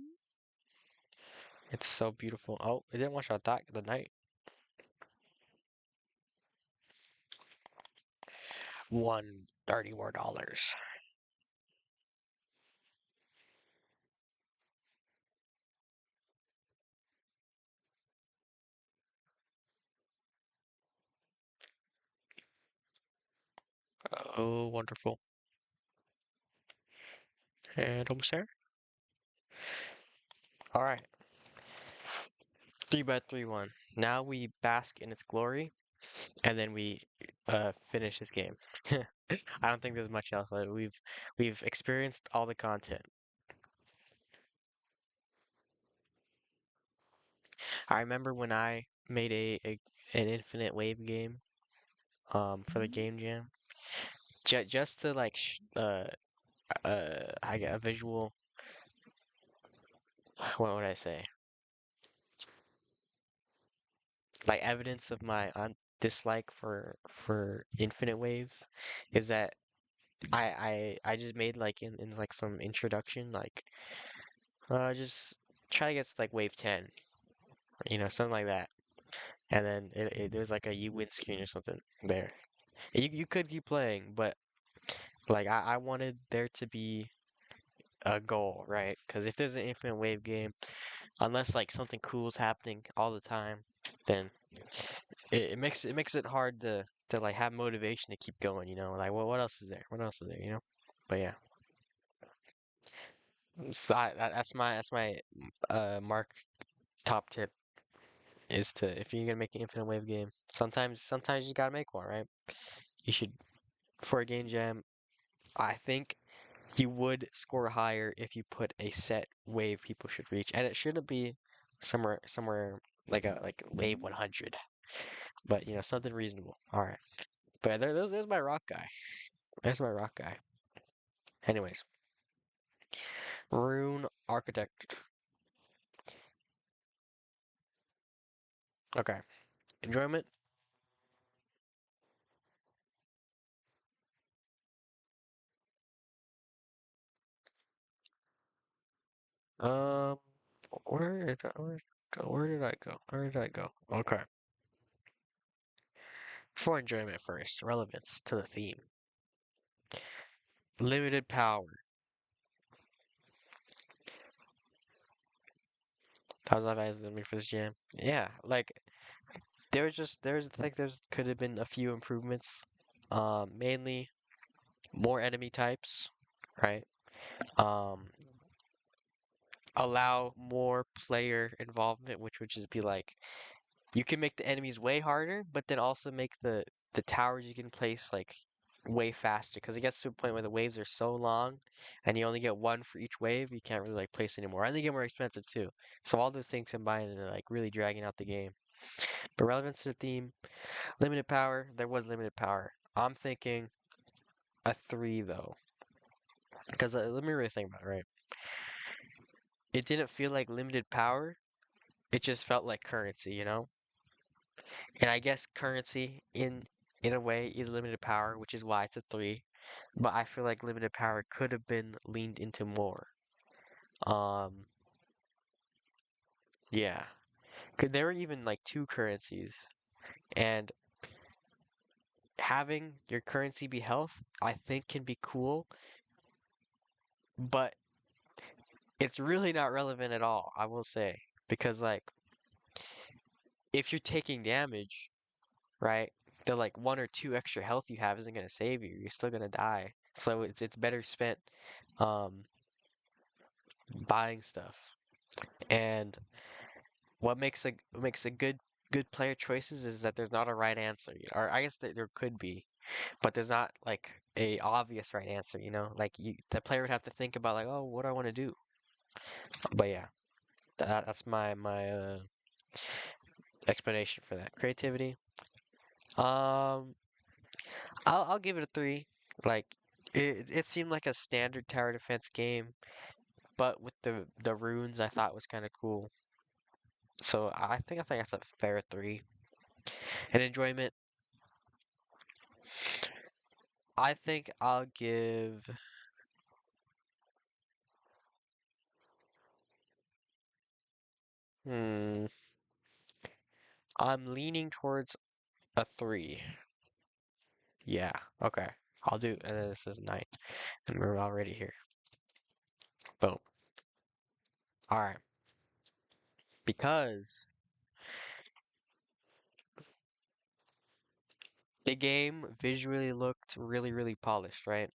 S1: It's so beautiful. Oh, it didn't one-shot that the night. $130 more. Oh, wonderful. And almost there. All right. 3 by 3 one. Now we bask in its glory, and then we finish this game. I don't think there's much else. We've experienced all the content. I remember when I made an infinite wave game for the game jam, just to like I get a visual. What would I say? Like evidence of my dislike for infinite waves is that I just made like in like some introduction like just try to get to like wave 10, something like that, and then there's like a you win screen or something there. You could keep playing, but like I wanted there to be a goal, right? Because if there's an infinite wave game, unless like something cool is happening all the time, then it makes it hard to like have motivation to keep going, like what else is there? What else is there? But yeah, so that's my mark top tip is to if you're gonna make an infinite wave game, sometimes you gotta make one, right? You should for a game jam. I think you would score higher if you put a set wave people should reach, and it shouldn't be somewhere like wave 100, but something reasonable. All right, but there's my rock guy. There's my rock guy. Anyways, rune architect. Okay, enjoyment. Um, where did I go? Where did I go? Okay, for enjoyment first, relevance to the theme. Limited power. That was my advice to me for this jam. Yeah, like there's I think there's could have been a few improvements. Mainly more enemy types, right? Um, allow more player involvement, which would just be like you can make the enemies way harder, but then also make the towers you can place like way faster because it gets to a point where the waves are so long and you only get one for each wave, you can't really like place anymore. And they get more expensive too. So all those things combined and like really dragging out the game. But relevance to the theme, limited power, there was limited power. I'm thinking a 3 though. Because let me really think about it, right? It didn't feel like limited power. It just felt like currency, you know? And I guess currency in a way is limited power, which is why it's a 3. But I feel like limited power could have been leaned into more. Um, yeah. Could there were even like two currencies, and having your currency be health, I think can be cool, but it's really not relevant at all, I will say. Because like if you're taking damage, right? The like one or two extra health you have isn't gonna save you. You're still gonna die. So it's better spent um buying stuff. And what makes a good player choices is that there's not a right answer. Or I guess that there could be, but there's not like a obvious right answer, you know? Like the player would have to think about like, oh, what do I want to do? But yeah, that's my explanation for that. Creativity. Um, I'll give it a 3. Like it seemed like a standard tower defense game, but with the runes I thought was kind of cool. So I think that's a fair 3. And enjoyment, I think I'll give. Hmm. I'm leaning towards a 3. Yeah. Okay. I'll do. And then this is 9, and we're already here. Boom. All right. Because the game visually looked really polished, right?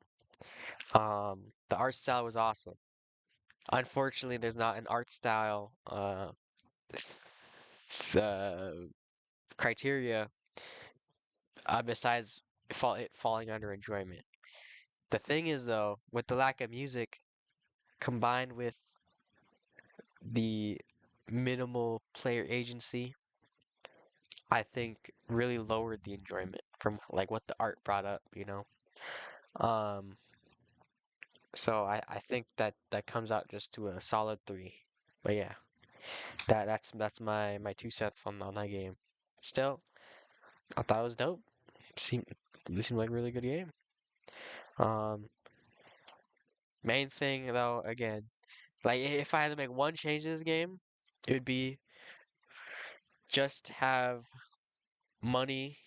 S1: The art style was awesome. Unfortunately, there's not an art style uh, criteria besides it falling under enjoyment. The thing is, though, with the lack of music combined with the minimal player agency, I think really lowered the enjoyment from like what the art brought up, you know? Um, so I think that comes out just to a solid 3. But yeah, that's my 2 cents on that game. Still, I thought it was dope. Seemed this seemed like a really good game. Um, main thing though, again, like if I had to make one change to this game, it would be just have money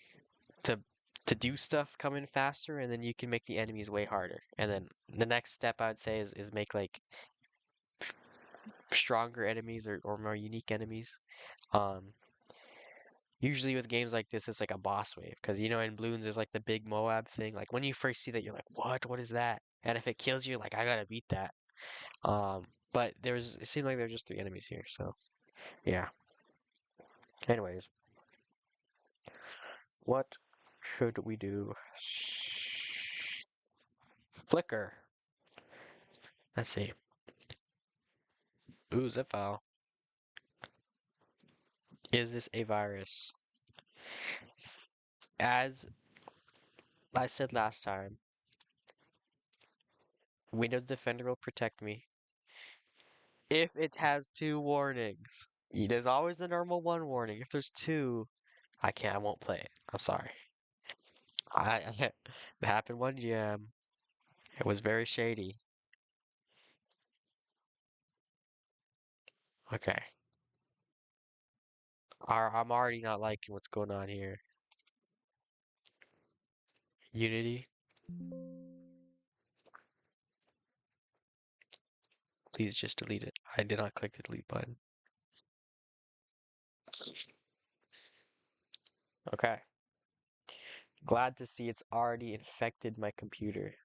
S1: to to do stuff come in faster, and then you can make the enemies way harder. And then the next step I would say is make like stronger enemies or more unique enemies. Um, Usually with games like this, it's like a boss wave because you know in Bloons there's like the big Moab thing. Like when you first see that, you're like, "What? What is that?" And if it kills you, like I gotta beat that. But it seemed like there were just 3 enemies here, so yeah. Anyways, what should we do? Flicker. Let's see. Ooh, zip file. Is this a virus? As I said last time, Windows Defender will protect me if it has 2 warnings. There's always the normal 1 warning. If there's 2, I won't play it. I'm sorry. It happened one jam. It was very shady. Okay. I'm already not liking what's going on here. Unity, please just delete it. I did not click the delete button. Okay. Glad to see it's already infected my computer.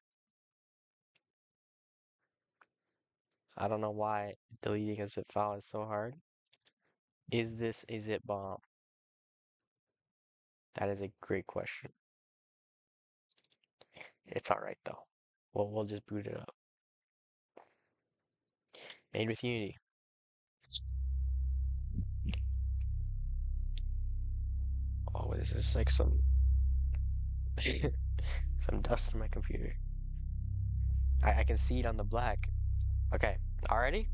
S1: I don't know why deleting a zip file is so hard. Is this a zip bomb? That is a great question. It's alright though. Well, we'll just boot it up. Made with Unity. Oh, this is like some some dust in my computer. I can see it on the black. Okay, already?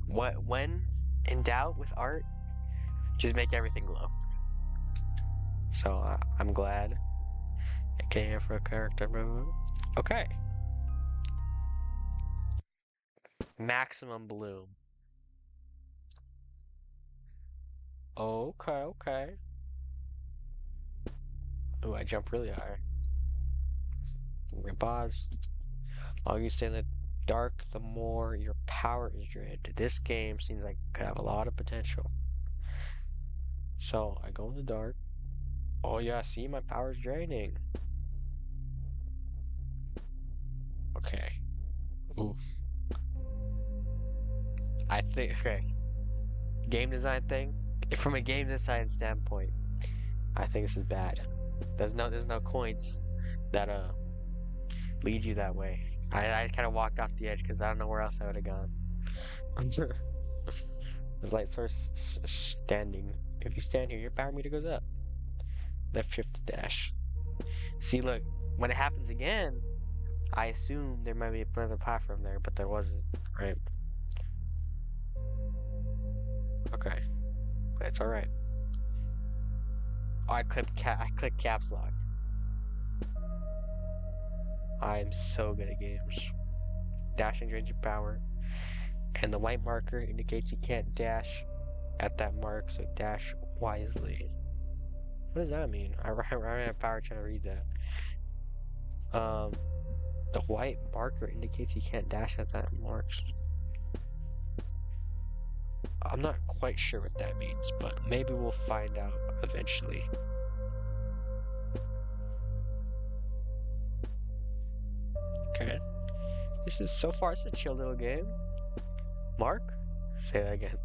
S1: When in doubt with art, just make everything glow. So I'm glad. Okay, for a character move. Okay, maximum bloom. Okay, okay. Ooh, I jump really high. Pause. The longer you stay in the dark, the more your power is drained. This game seems like it could have a lot of potential. So I go in the dark. Oh yeah, see my power's draining. Okay. Ooh. I think okay. Game design thing. From a game design standpoint, I think this is bad. There's no coins that lead you that way. I kind of walked off the edge because I don't know where else I would have gone. This light source standing. If you stand here, your power meter goes up. Left shift to dash. See, look, when it happens again, I assume there might be another platform there, but there wasn't, right? Okay, but it's all right. Oh, I clicked caps lock. I'm so good at games. Dashing drains your power, and the white marker indicates you can't dash at that mark, so dash wisely. What does that mean? I ran out of power trying to read that. The white marker indicates you can't dash at that mark. I'm not quite sure what that means, but maybe we'll find out eventually. Okay. This is so far it's a chill little game. Mark? Say that again.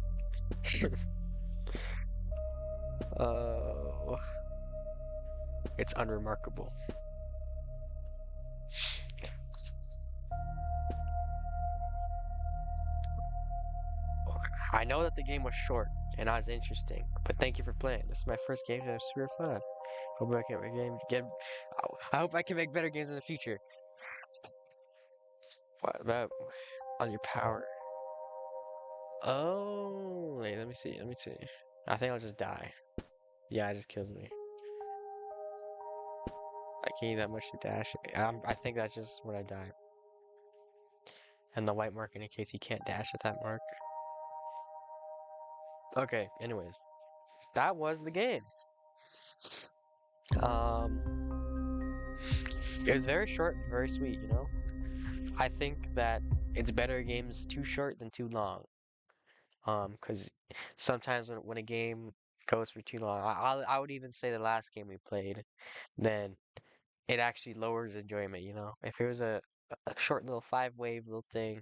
S1: Oh, it's unremarkable. Okay. I know that the game was short and not as interesting, but thank you for playing. This is my first game and it was super fun. Hope I can make get. I hope I can make better games in the future. What about on your power? Oh, wait, let me see. Let me see. I think I'll just die. Yeah, it just kills me. I can't eat that much to dash. I think that's just when I die. And the white mark indicates you can't dash at that mark. Okay, anyways. That was the game. Um, it was very short, very sweet, you know? I think that it's better games too short than too long. Because sometimes when a game goes for too long, I would even say the last game we played, then it actually lowers enjoyment, you know? If it was a short little 5 wave little thing,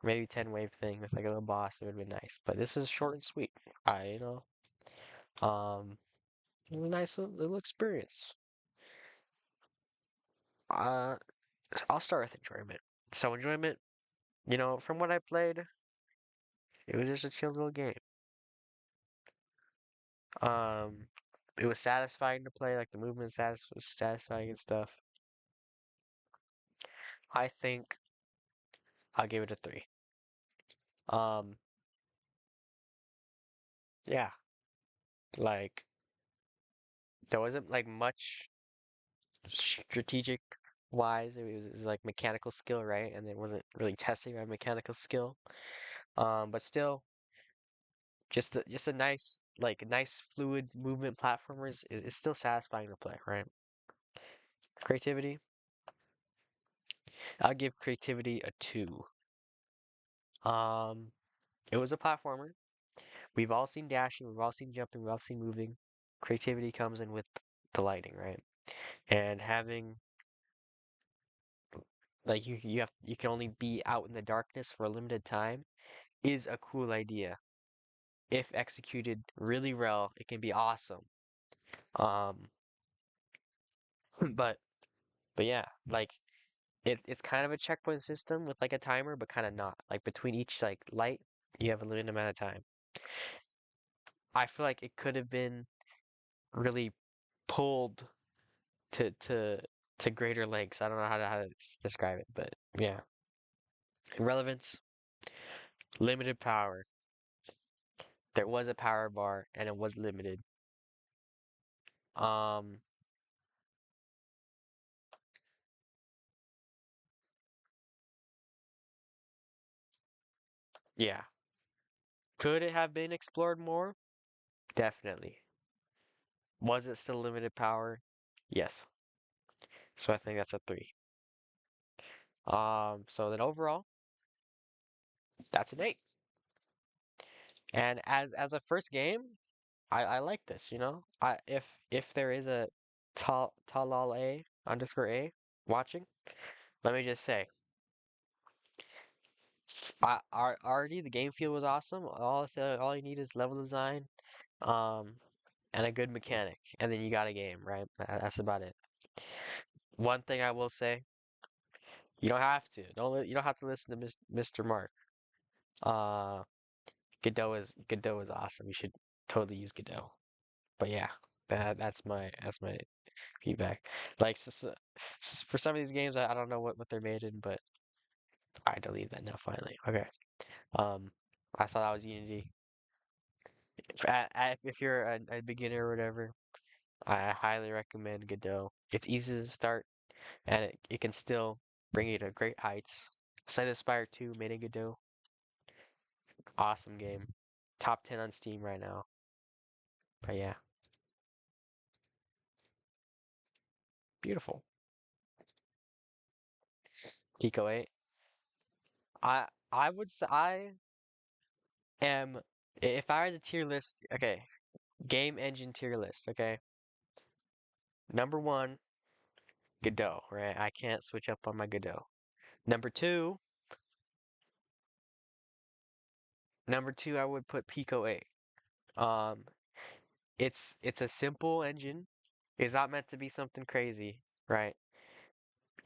S1: maybe 10 wave thing with like a little boss, it would have been nice. But this was short and sweet. Um, it was a nice little experience. Uh, I'll start with enjoyment. So enjoyment, from what I played, it was just a chill little game. Um, it was satisfying to play, like the movement was satisfying and stuff. I think I'll give it a 3. Um, yeah, like there wasn't like much strategic wise. It was like mechanical skill, right? And it wasn't really testing my mechanical skill. But still, just a nice fluid movement platformer is still satisfying to play, right? Creativity, I'll give creativity a 2. Um, it was a platformer,
S2: We've all seen dashing, we've all seen jumping, we've all seen moving. Creativity comes in with the lighting, right? And having like you can only be out in the darkness for a limited time is a cool idea. If executed really well, it can be awesome. Um, but but yeah, like it's kind of a checkpoint system with like a timer, but kind of not. Like between each like light, you have a limited amount of time. I feel like it could have been really pulled to to to greater lengths. I don't know how to describe it, but yeah. Relevance, limited power. There was a power bar and it was limited. Um, yeah. Could it have been explored more? Definitely. Was it still limited power? Yes. So I think that's a three. So then overall, that's an eight. And as a first game, I like this, you know? If there is a talal A underscore A watching, let me just say, already the game feel was awesome. All you need is level design, um, and a good mechanic, and then you got a game, right? That's about it. One thing I will say, you don't have to. You don't have to listen to Mr. Mark. Uh, Godot is awesome. You should totally use Godot. But yeah, that's my feedback. Like for some of these games, I don't know what they're made in, but I delete that now finally. Okay. Um, I saw that was Unity. If you're a beginner or whatever, I highly recommend Godot. It's easy to start, and it can still bring you to great heights. Slay the Spire 2 made in Godot. Awesome game. Top 10 on Steam right now. But yeah, beautiful. Pico 8. I would say I am if I was a tier list, okay, game engine tier list, okay. Number one, Godot, right? I can't switch up on my Godot. Number two, number two, I would put Pico 8. Um, it's a simple engine. It's not meant to be something crazy, right?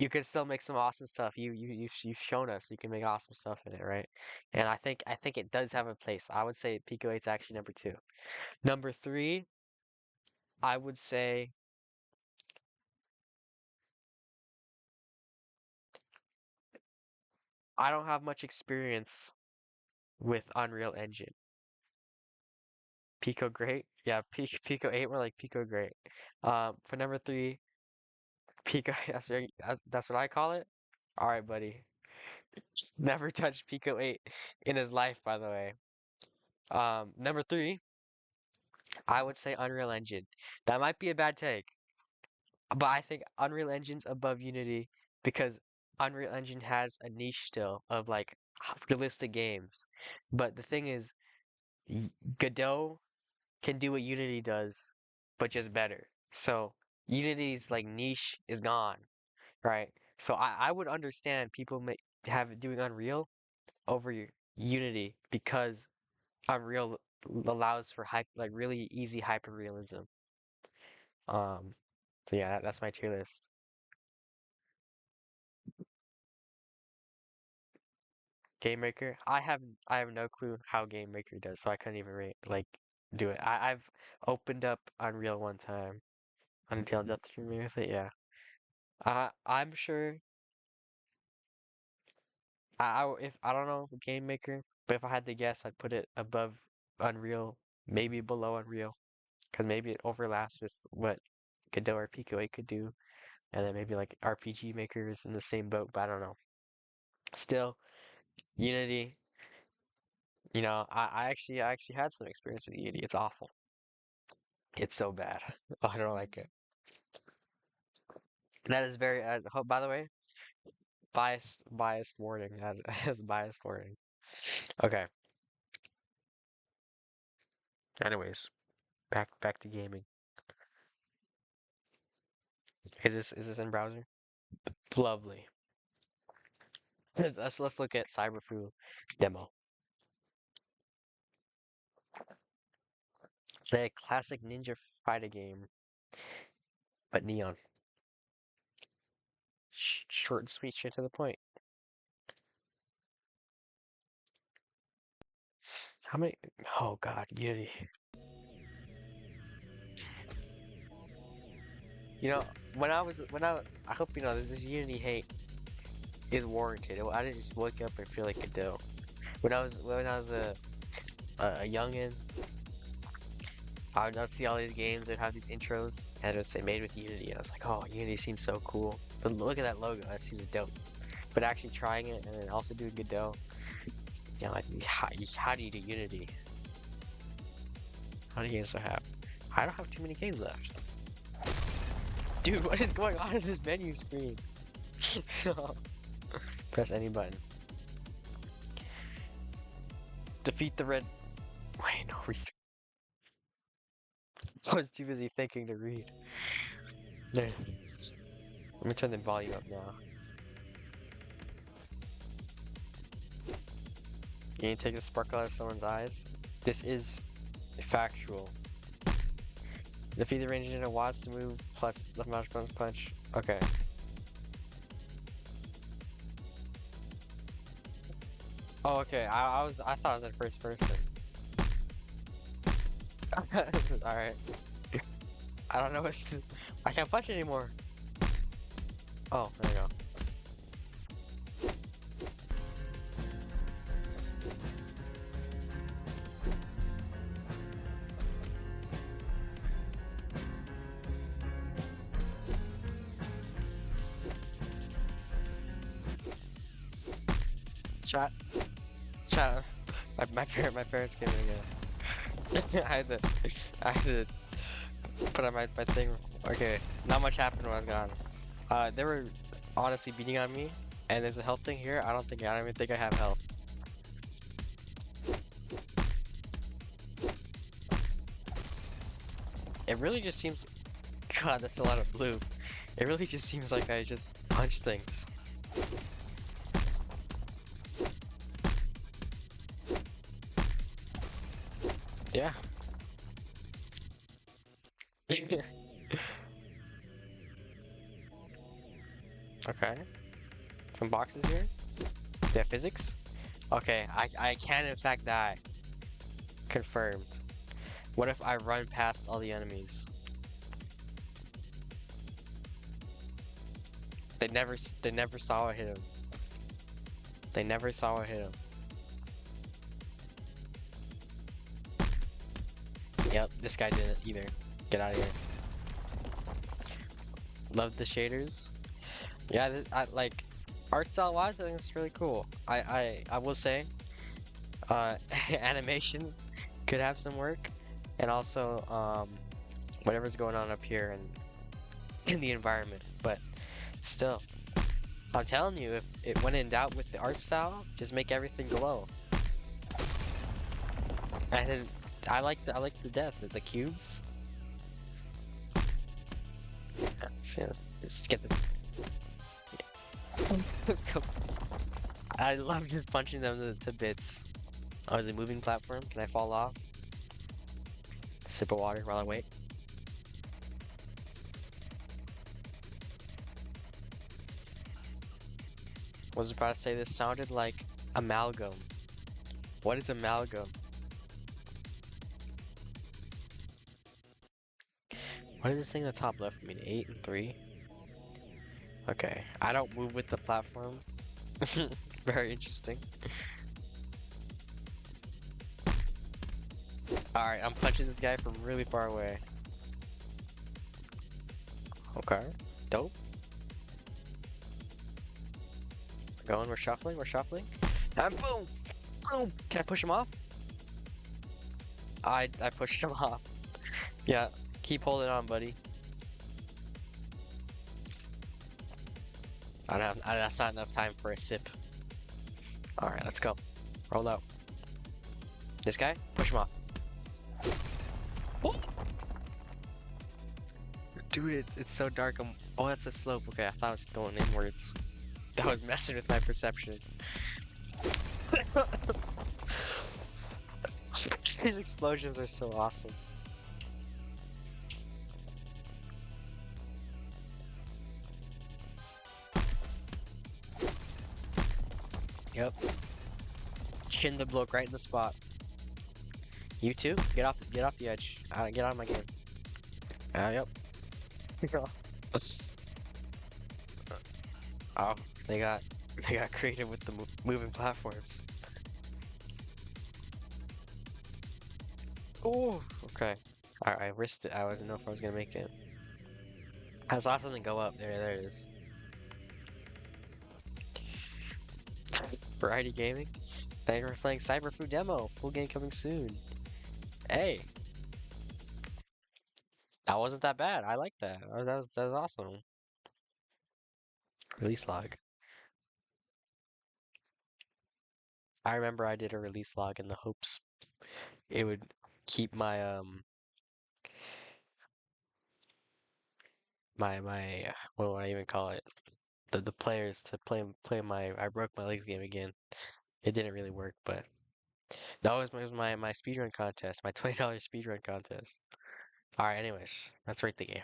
S2: You can still make some awesome stuff. You've shown us you can make awesome stuff in it, right? And I think it does have a place. I would say Pico 8's actually number two. Number three, I would say I don't have much experience with Unreal Engine. Pico Great, yeah, Pico 8 more like Pico Great. For number three, Pico. That's what I call it. All right, buddy. Never touched Pico 8 in his life, by the way. Number three, I would say Unreal Engine. That might be a bad take, but I think Unreal Engine's above Unity because Unreal Engine has a niche still of like realistic games. But the thing is, Godot can do what Unity does, but just better. So Unity's like niche is gone, right? So I would understand people may have it doing Unreal over Unity because Unreal allows for like really easy hyperrealism. Um, so yeah, that's my tier list. Game Maker, I have no clue how Game Maker does, so I couldn't even like do it. I've opened up Unreal one time until Death Streaming with it. Yeah, I'm sure. If I don't know Game Maker, but if I had to guess, I'd put it above Unreal, maybe below Unreal, because maybe it overlaps with what Godot or Pico 8 could do, and then maybe like RPG Maker is in the same boat, but I don't know. Still, Unity, I actually had some experience with Unity. It's awful. It's so bad. I don't like it. That is very, oh, by the way, biased warning. That is biased warning. Okay. Anyways, back to gaming. Is this in browser? Lovely. Let's look at Cyberpunk demo. It's a classic ninja fighter game, but neon. Short and sweet, straight to the point. How many? Oh God, Unity. You know, I hope you know that this Unity hate is warranted. I didn't just wake up and feel like a dough. When I was a youngin, I would not see all these games that have these intros, and it would say made with Unity. And I was like, oh, Unity seems so cool. But look at that logo, that seems dope. But actually trying it and then also doing Godot, you know, like how do you do Unity? How many games do I have? I don't have too many games left. Dude, what is going on in this menu screen? Press any button. Defeat the red. Wait, no, restart. I was too busy thinking to read. There. Let me turn the volume up now. You need to take the sparkle out of someone's eyes. This is factual. Defeat the range in a watts to move plus left mouse punch. Okay. Oh, okay. I thought I was in first person. Alright. I don't know what's. I can't punch anymore. Oh, there we go. Chat. Chat. My parents came in again. I had to put on my thing. Okay, not much happened when I was gone. They were honestly beating on me, and there's a health thing here. I don't even think I have health. It really just seems. God, that's a lot of blue. It really just seems like I just punch things. Yeah. Okay. Some boxes here. They have physics. Okay, I can in fact die. Confirmed. What if I run past all the enemies? They never saw I hit him. They never saw I hit him. Yep, this guy didn't either. Get out of here. Love the shaders. Yeah, I like art style wise. I think it's really cool. I will say, animations could have some work, and also whatever's going on up here in the environment. But still, I'm telling you, when in doubt with the art style, just make everything glow. And then I like the death, the cubes. Yeah, let's get this. I love just punching them to bits. Oh, is it a moving platform? Can I fall off? Sip of water while I wait. Was about to say this sounded like amalgam. What is amalgam? What is this thing at the top left mean? 8 and 3? Okay, I don't move with the platform. Very interesting. Alright, I'm punching this guy from really far away. Okay, dope. We're shuffling, And boom! Boom! Can I push him off? I pushed him off. Yeah, keep holding on, buddy. That's not enough time for a sip. Alright, let's go. Roll out. This guy? Push him off. Oh, dude, it's so dark. Oh, that's a slope. Okay, I thought I was going inwards. That was messing with my perception. These explosions are so awesome. Yep. Shin the bloke right in the spot. You too? Get off the edge. Get out of my game. Yep. Oh, they got they got creative with the moving platforms. Oh, okay. I risked it. I wasn't know if I was gonna make it. I saw something go up. There it is. Variety Gaming. Thank you for playing Cyberfood demo. Full game coming soon. Hey, that wasn't that bad. I like that. That was awesome. Release log. I remember I did a release log in the hopes it would keep my what do I even call it? The players to play my I broke my legs game again. It didn't really work, but that was my speedrun contest, my $20 speedrun contest. All right, anyways, let's rate the game.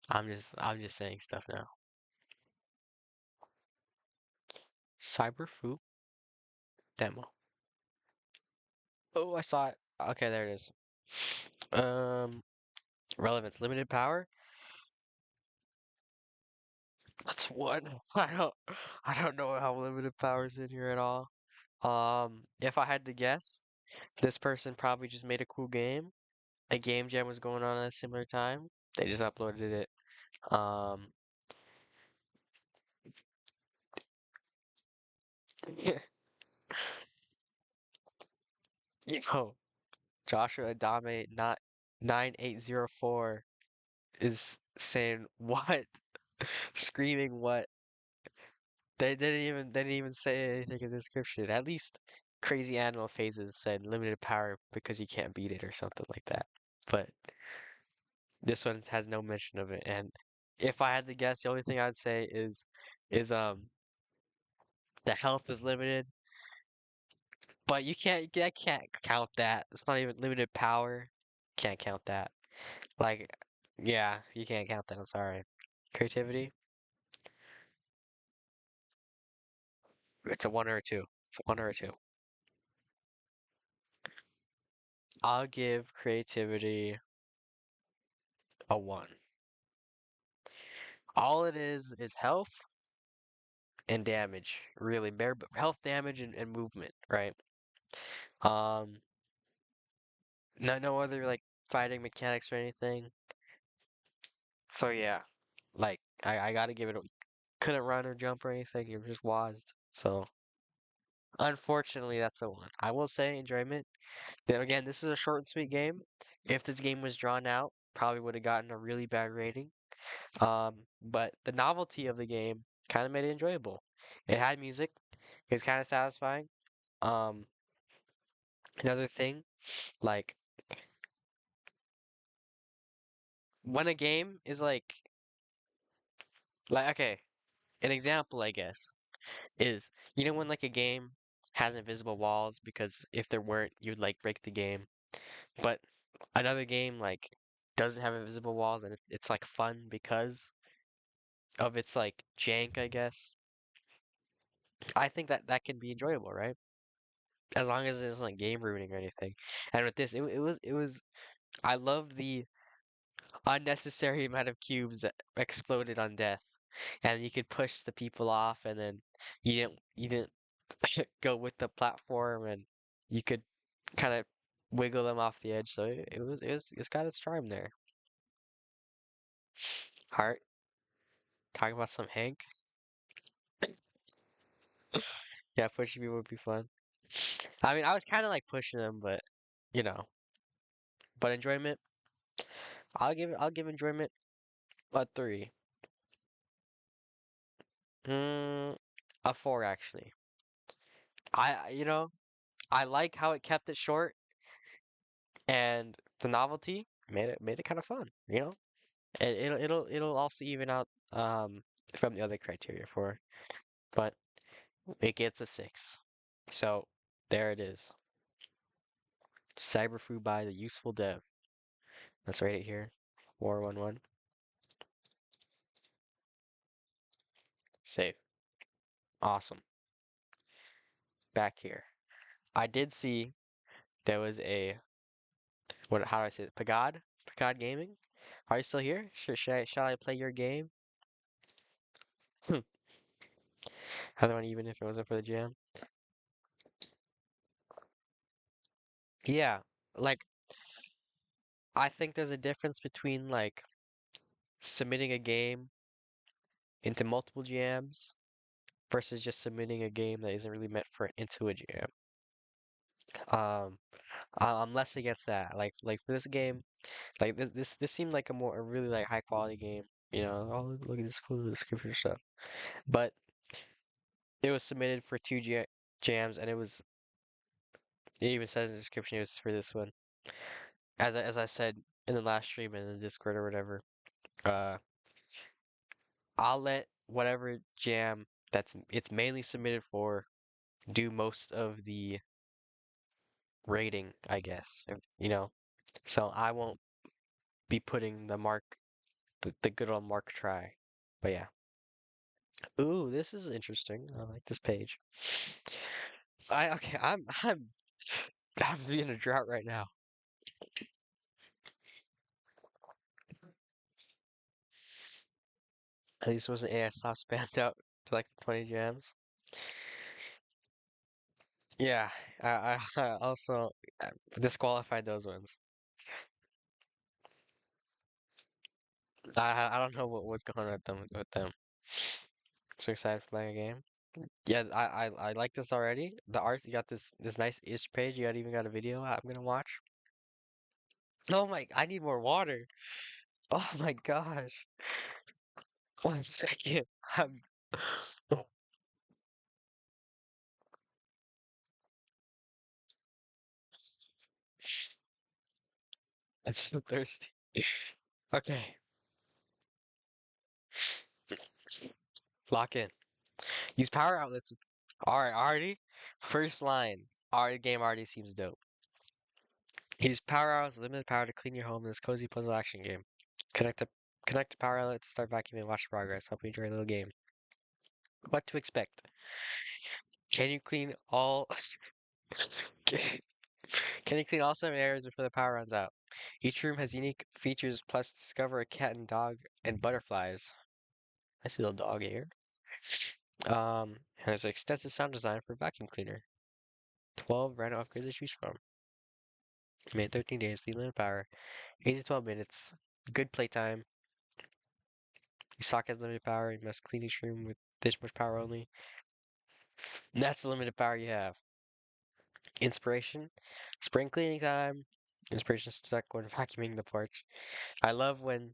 S2: I'm just saying stuff now. Cyberfood demo. Oh, I saw it. Okay, there it is. Um, relevance, limited power. That's one. I don't know how limited power's in here at all. If I had to guess, this person probably just made a cool game. A game jam was going on at a similar time. They just uploaded it. Um, you know, Joshua Adame not 9804 is saying what? Screaming what? They didn't even say anything in the description. At least Crazy Animal Phases said limited power because you can't beat it or something like that. But this one has no mention of it. And if I had to guess, the only thing I'd say is the health is limited, but I can't count that. It's not even limited power. Can't count that. Like, yeah, you can't count that. I'm sorry. Creativity, it's a one or a two. It's a one or a two. I'll give creativity a one. All it is health and damage, really. Bare health damage and movement, right? Um, no other like fighting mechanics or anything. So yeah, like I gotta give it a couldn't run or jump or anything. It was just wased. So unfortunately, that's a one. I will say enjoyment. Then again, this is a short and sweet game. If this game was drawn out, probably would have gotten a really bad rating. But the novelty of the game kind of made it enjoyable. It had music. It was kind of satisfying. Um, another thing, like when a game is like okay, an example I guess is when like a game has invisible walls because if there weren't, you'd like break the game. But another game like doesn't have invisible walls and it's like fun because of its like jank, I guess. I think that that can be enjoyable, right? As long as it isn't like game ruining or anything. And with this, it was I loved the unnecessary amount of cubes that exploded on death, and you could push the people off, and then you didn't go with the platform, and you could kind of wiggle them off the edge. So it's got its charm there. Heart, talking about some Hank. Yeah, pushing people would be fun. I mean, I was kind of like pushing them, but you know, but enjoyment. I'll give enjoyment a three. Mm, a four actually. I like how it kept it short and the novelty. made it kind of fun, you know? And it'll also even out from the other criteria for, but it gets a 6. So there it is. Cyberfoo by the Useful Dev. Let's rate it here. 411. Save. Awesome. Back here. I did see there was a what how do I say it? Pagod? Pagod Gaming? Are you still here? Shall I play your game? Other one even if it wasn't for the jam? Yeah. Like I think there's a difference between like submitting a game into multiple jams versus just submitting a game that isn't really meant for into a jam. Um, I'm less against that. Like for this game, like this seemed like a really like high quality game. You know, oh look at this cool description stuff. But it was submitted for two jams, and it even says in the description it was for this one. As I said in the last stream in the Discord or whatever, uh, I'll let whatever jam it's mainly submitted for do most of the rating, I guess. You know, so I won't be putting the good old mark try. But yeah. Ooh, this is interesting. I like this page. I okay, I'm being a drought right now. At least it wasn't AI soft spammed out to like 20 jams. Yeah, I also disqualified those ones. I don't know what's going on with them. So excited for playing a game. Yeah, I like this already. The art, you got this nice ish page. You got even got a video I'm gonna watch. Oh my, I need more water. Oh my gosh. 1 second. I'm I'm so thirsty. Okay, lock in. Use power outlets with alright, already. First line. Already game already seems dope. Use power outlets with limited power to clean your home in this cozy puzzle action game. Connect the connect the power outlet to start vacuuming and watch the progress. Help you enjoy a little game. What to expect? Can you clean all Can can you clean all 7 areas before the power runs out? Each room has unique features, plus discover a cat and dog and butterflies. I see a little dog here. And there's an extensive sound design for a vacuum cleaner. 12 random upgrades to choose from. Made 13 days, limited power. 8 to 12 minutes. Good playtime. Your sock has limited power. You must clean each room with this much power only. That's the limited power you have. Inspiration. Spring cleaning time. Inspiration stuck when vacuuming the porch. I love when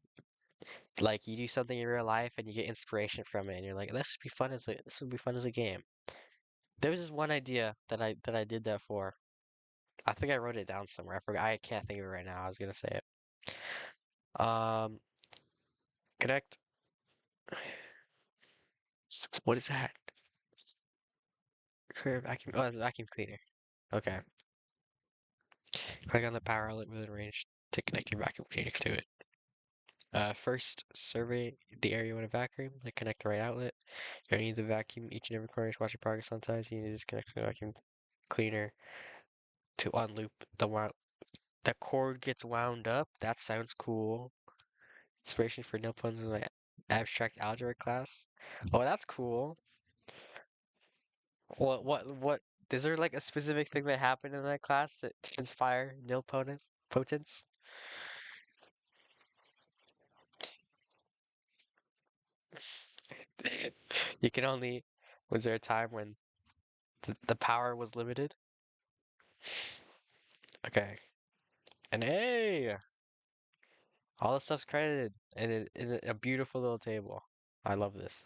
S2: like you do something in real life and you get inspiration from it and you're like, this would be fun as a game. There was this one idea that I did that for. I think I wrote it down somewhere. I forgot. I can't think of it right now. I was gonna say it. Um, connect. What is that? Clear vacuum. Oh, that's a vacuum cleaner. Okay. Click on the power outlet within range to connect your vacuum cleaner to it. First, survey the area when a vacuum, like connect the right outlet. You don't need to vacuum each and every corner to watch your progress sometimes. You need to disconnect the vacuum cleaner to unloop the cord gets wound up. That sounds cool. Inspiration for no puns in my abstract algebra class. Oh, that's cool. What? Is there like a specific thing that happened in that class that to inspire potence? You can only. Was there a time when the power was limited? Okay. And hey, all the stuff's credited in a beautiful little table. I love this.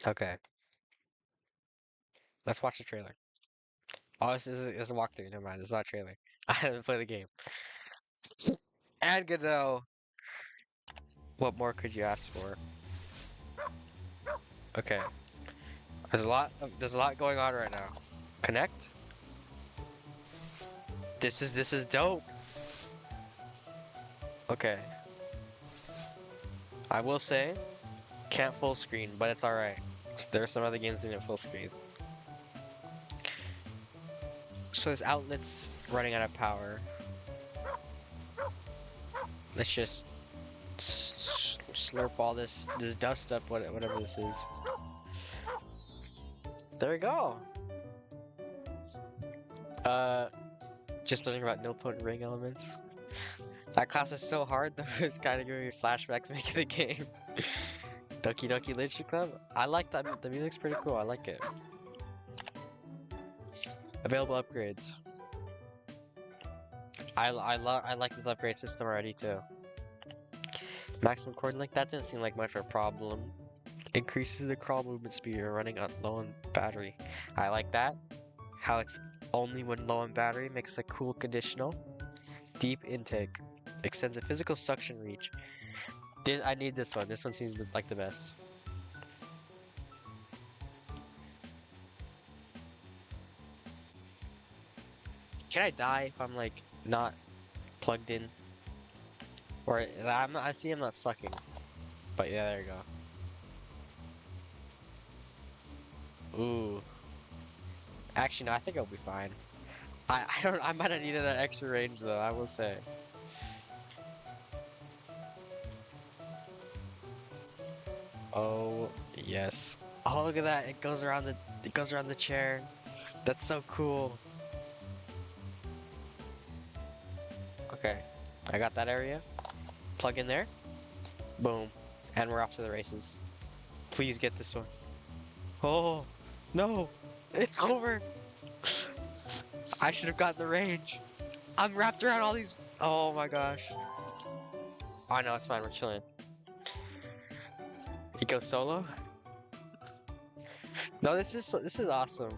S2: Okay, let's watch the trailer. Oh, this is a walkthrough. Never mind, this is not a trailer. I haven't played the game. And Godot. What more could you ask for? Okay. There's a lot going on right now. Connect? This is dope. Okay. I will say, can't full screen, but it's alright. There are some other games that didn't full screen. So this outlet's running out of power. Let's just slurp all this dust up, whatever this is. There we go. Uh, just learning about nilpotent ring elements. That class was so hard though, it's kind of giving me flashbacks making the game. Doki Doki Literature Club? I like that, the music's pretty cool, I like it. Available upgrades. I like this upgrade system already too. Maximum cord length, that didn't seem like much of a problem. Increases the crawl movement speed when running on low on battery. I like that. How it's only when low on battery makes a cool conditional. Deep intake. Extends the physical suction reach. I need this one. This one seems like the best. Can I die if I'm like not plugged in? Or I see I'm not sucking. But yeah, there you go. Ooh. Actually, no, I think I'll be fine. I might have needed that extra range though, I will say. Oh, yes. Oh, look at that. It goes around the chair. That's so cool. Okay. I got that area. Plug in there. Boom. And we're off to the races. Please get this one. Oh, no. It's over. I should have gotten the range. I'm wrapped around all these. Oh my gosh. Oh no, it's fine. We're chilling. He goes solo. No, this is awesome.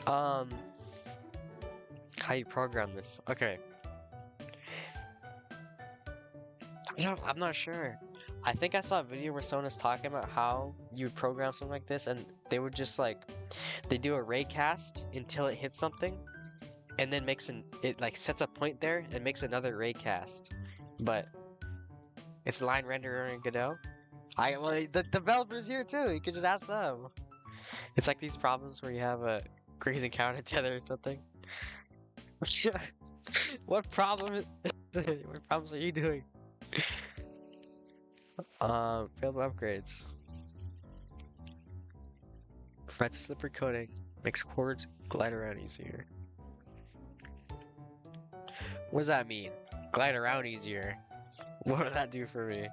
S2: Um, how you program this? Okay. I'm not sure. I think I saw a video where someone was talking about how you would program something like this, and they would just like they do a ray cast until it hits something, and then it like sets a point there and makes another ray cast. But it's line renderer in Godot. Well, the developer's here too. You could just ask them. It's like these problems where you have a grazing cow and a tether or something. What problem? What problems are you doing? Failed upgrades. Prevents slippery coating. Makes cords glide around easier. What does that mean? Glide around easier. What would that do for me?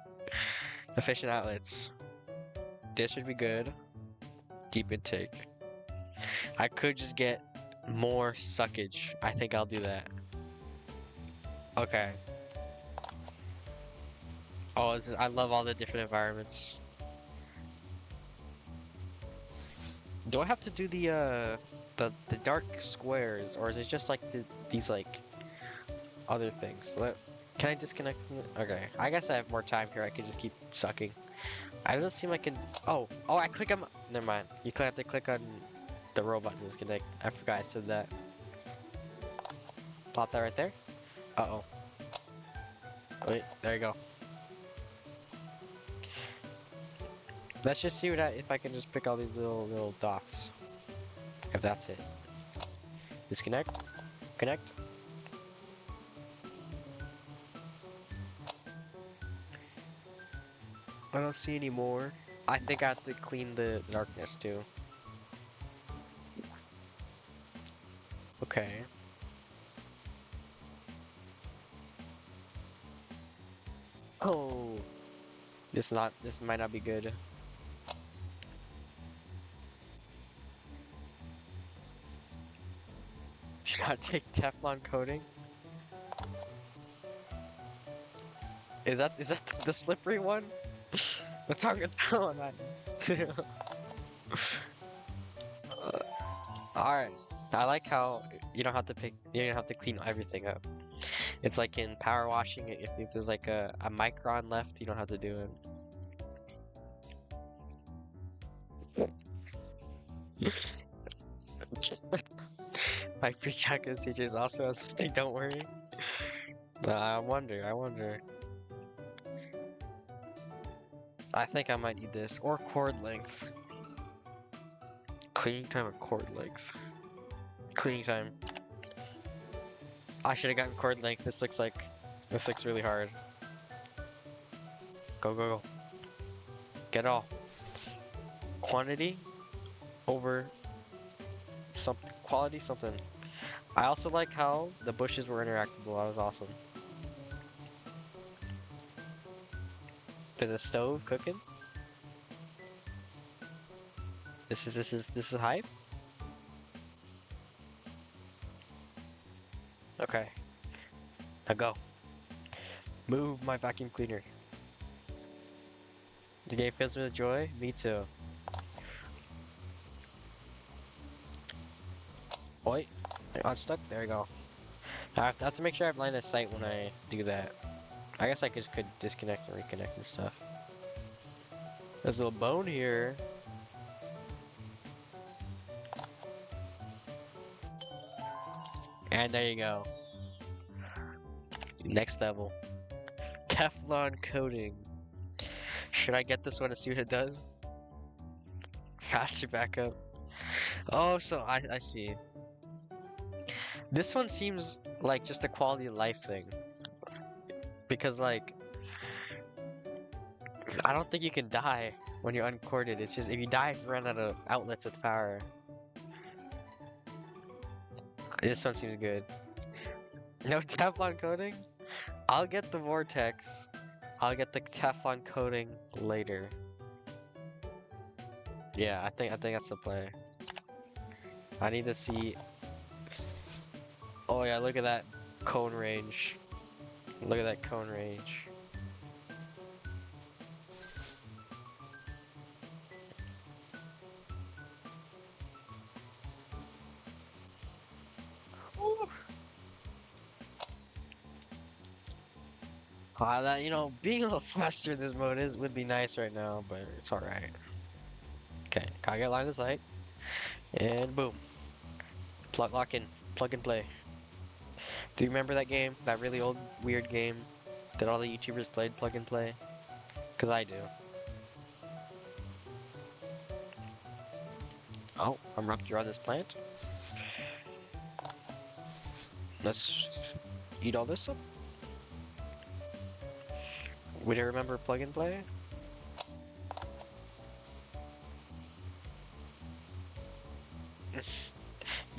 S2: Efficient outlets. This should be good. Deep intake. I could just get more suckage. I think I'll do that. Okay. Oh, I love all the different environments. Do I have to do the dark squares, or is it just like these like other things? Can I disconnect from it? Okay, I guess I have more time here. I could just keep sucking. It doesn't seem like oh, I click on. Never mind. You have to click on the robot to disconnect. I forgot I said that. Plot that right there. Uh-oh. Wait, there you go. Let's just see if I can just pick all these little dots. If that's it. Disconnect. Connect. I don't see any more. I think I have to clean the darkness too. Okay. Oh. This might not be good. Do not take Teflon coating. Is that the slippery one? What's wrong with that one? Alright. I like how you don't have to clean everything up. It's like in power washing, if there's like a micron left, you don't have to do it. My pre-calculus teacher is also has something, don't worry. I wonder. I think I might need this. Or chord length. Cleaning time or chord length? Cleaning time. I should have gotten chord length. This looks really hard. Go, go, go. Get it all. Quantity over something. Quality something. I also like how the bushes were interactable. That was awesome. There's a stove cooking. This is hype. Okay. Now go. Move my vacuum cleaner. The game fills me with joy. Me too. Wait. I got stuck. There we go. I have to make sure I have line of sight when I do that. I guess I could disconnect and reconnect and stuff. There's a little bone here. And there you go. Next level. Teflon coating. Should I get this one to see what it does? Faster backup. Oh, so I see. This one seems like just a quality of life thing. Because like, I don't think you can die when you're uncorded. It's just if you die if you run out of outlets with power. This one seems good. No Teflon coating? I'll get the vortex. I'll get the Teflon coating later. Yeah, I think that's the play. I need to see. Oh yeah, look at that cone range. Look at that cone range. Ooh. That being a little faster in this mode would be nice right now, but it's all right. Okay, gotta get line of sight, and boom, lock in, plug and play. Do you remember that game? That really old, weird game that all the YouTubers played, plug and play? Cause I do. Oh, I'm rupture on this plant. Let's eat all this up. Would you remember plug and play?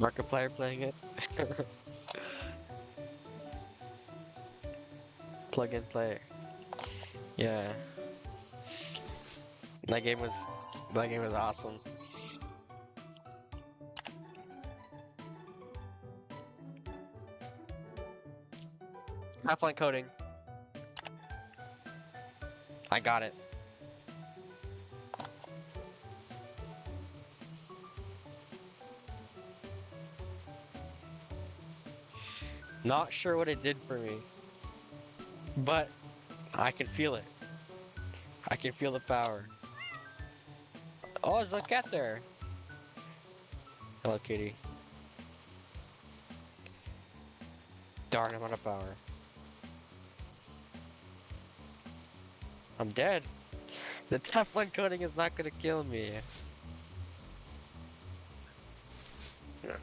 S2: Markiplier playing it. Plug and play. Yeah. That game was awesome. Half-line coding. I got it. Not sure what it did for me, but I can feel it. I can feel the power. Oh, there's a cat there. Hello, kitty. Darn, I'm out of power. I'm dead. The Teflon coating is not gonna kill me.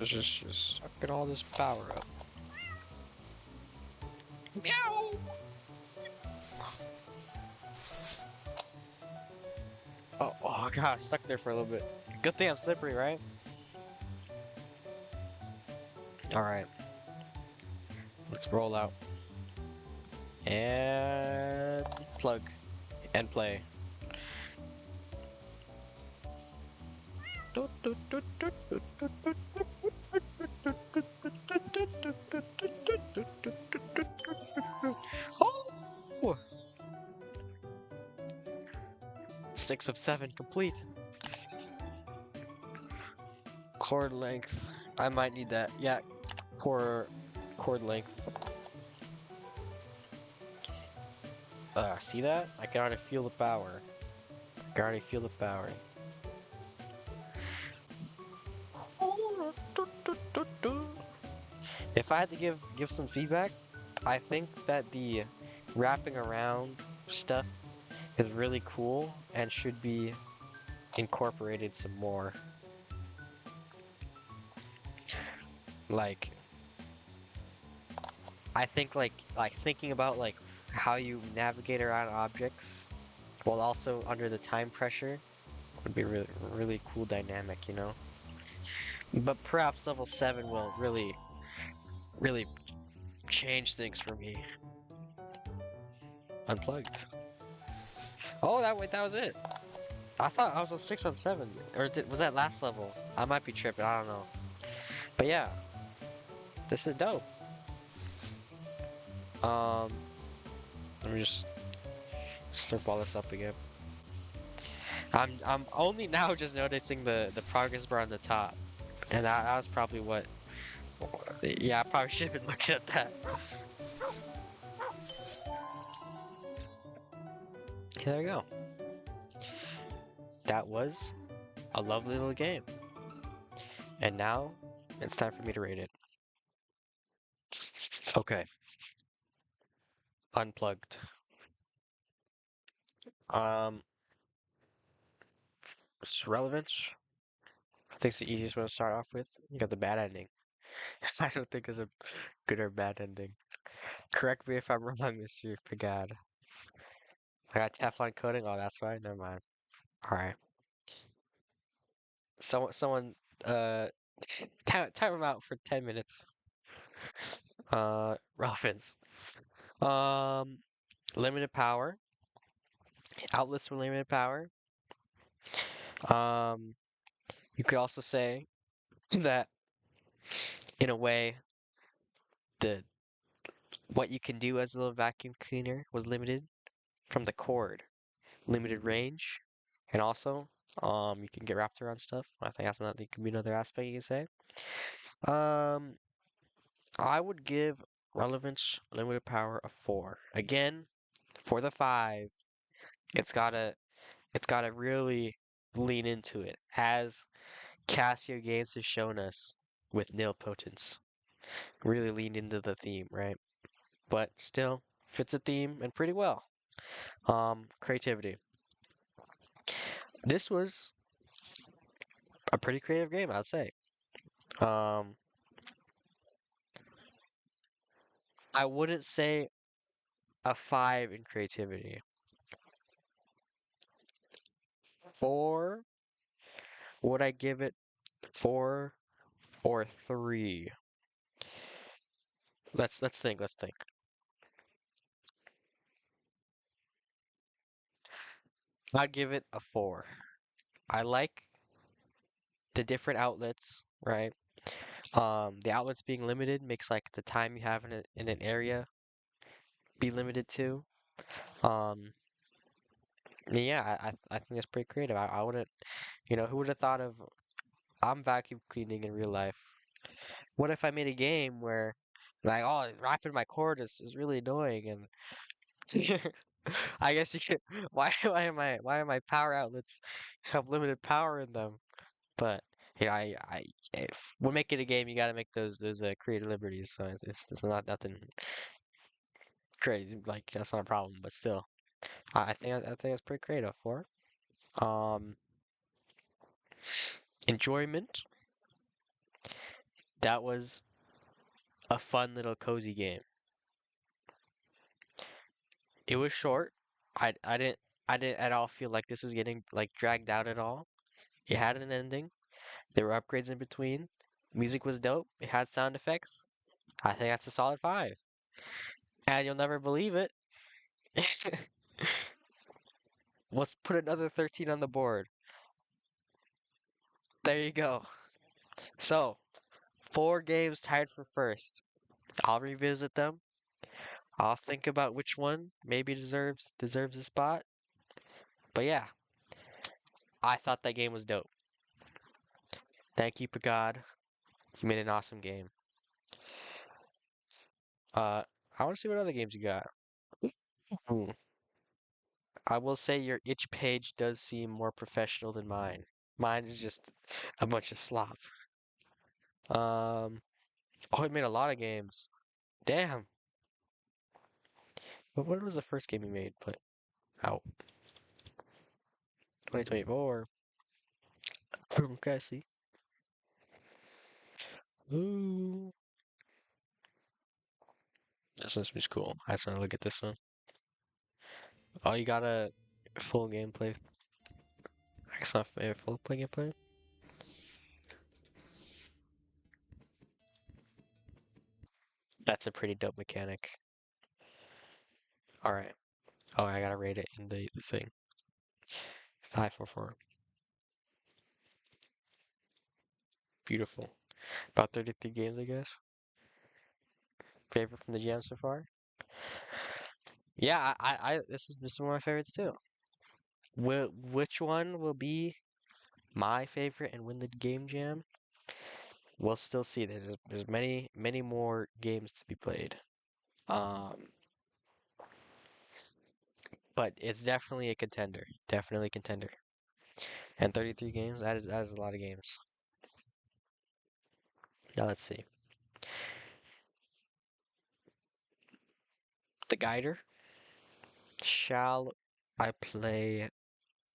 S2: Just sucking all this power up. Meow. Oh god, stuck there for a little bit. Good thing I'm slippery, right? Alright. Let's roll out. And plug. And play. Oh! 6 of 7 complete. Chord length. I might need that. Yeah, chord length. See that? I can already feel the power. I can already feel the power. If I had to give some feedback, I think that the wrapping around stuff is really cool and should be incorporated some more. Like I think like thinking about like how you navigate around objects while also under the time pressure would be really cool dynamic, you know? But perhaps level 7 will really change things for me. Unplugged. Oh, that was it. I thought I was on 6 on 7. Or was that last level? I might be tripping, I don't know. But yeah, this is dope. Um, Let me just slurp all this up again. I'm only now just noticing the progress bar on the top. And that was probably what. Yeah, I probably should have been looking at that. There we go. That was a lovely little game. And now it's time for me to rate it. Okay, unplugged. Um, relevance. I think it's the easiest one to start off with. You got the bad ending. I don't think it's a good or bad ending. Correct me if I'm wrong, Mr. Pagad. I got Teflon coating. Oh, that's why. Never mind. All right. Someone, uh, time him out for 10 minutes. Relevance. Um, limited power. Outlets with limited power. Um, you could also say that in a way, the what you can do as a little vacuum cleaner was limited from the cord, limited range, and also you can get wrapped around stuff. I think that's another could be another aspect you can say. Um, I would give relevance limited power a 4. Again, for the 5, it's gotta really lean into it, as Casio Games has shown us with nilpotence. Really leaned into the theme, right? But still fits the theme and pretty well. Creativity. This was a pretty creative game, I'd say. Um, I wouldn't say a 5 in creativity. 4, would I give it 4 or 3? Let's think, let's think. I'd give it a 4. I like the different outlets, right? The outlets being limited makes like the time you have in an area be limited too. Um, yeah, I think that's pretty creative. I wouldn't, who would have thought of I'm vacuum cleaning in real life? What if I made a game where like, oh, wrapping my cord is really annoying and I guess you could why are my power outlets have limited power in them? But yeah, if when making a game, you got to make those creative liberties. So it's not nothing crazy. Like that's not a problem. But still, I think it's pretty creative for. Um, enjoyment. That was a fun little cozy game. It was short. I didn't I didn't at all feel like this was getting like dragged out at all. It had an ending. There were upgrades in between. Music was dope. It had sound effects. I think that's a solid 5. And you'll never believe it. Let's put another 13 on the board. There you go. So, 4 games tied for first. I'll revisit them. I'll think about which one maybe deserves a spot. But yeah, I thought that game was dope. Thank you, Pagad. You made an awesome game. Uh, I want to see what other games you got. Hmm. I will say your itch page does seem more professional than mine. Mine is just a bunch of slop. Um, oh, it made a lot of games. Damn. But what was the first game he made? Put out 2024. Okay, I see. Ooh. This one's cool. I just want to look at this one. Oh, you got a full gameplay. It's not fair. Full play gameplay. That's a pretty dope mechanic. All right. Oh, I gotta rate it in the thing. 544. Beautiful. About 33 games, I guess. Favorite from the jam so far? Yeah, this is one of my favorites too. Which one will be my favorite and win the game jam? We'll still see. There's many more games to be played. Um, but it's definitely a contender. Definitely a contender. And 33 games, that is a lot of games. Now let's see. The Guider. Shall I play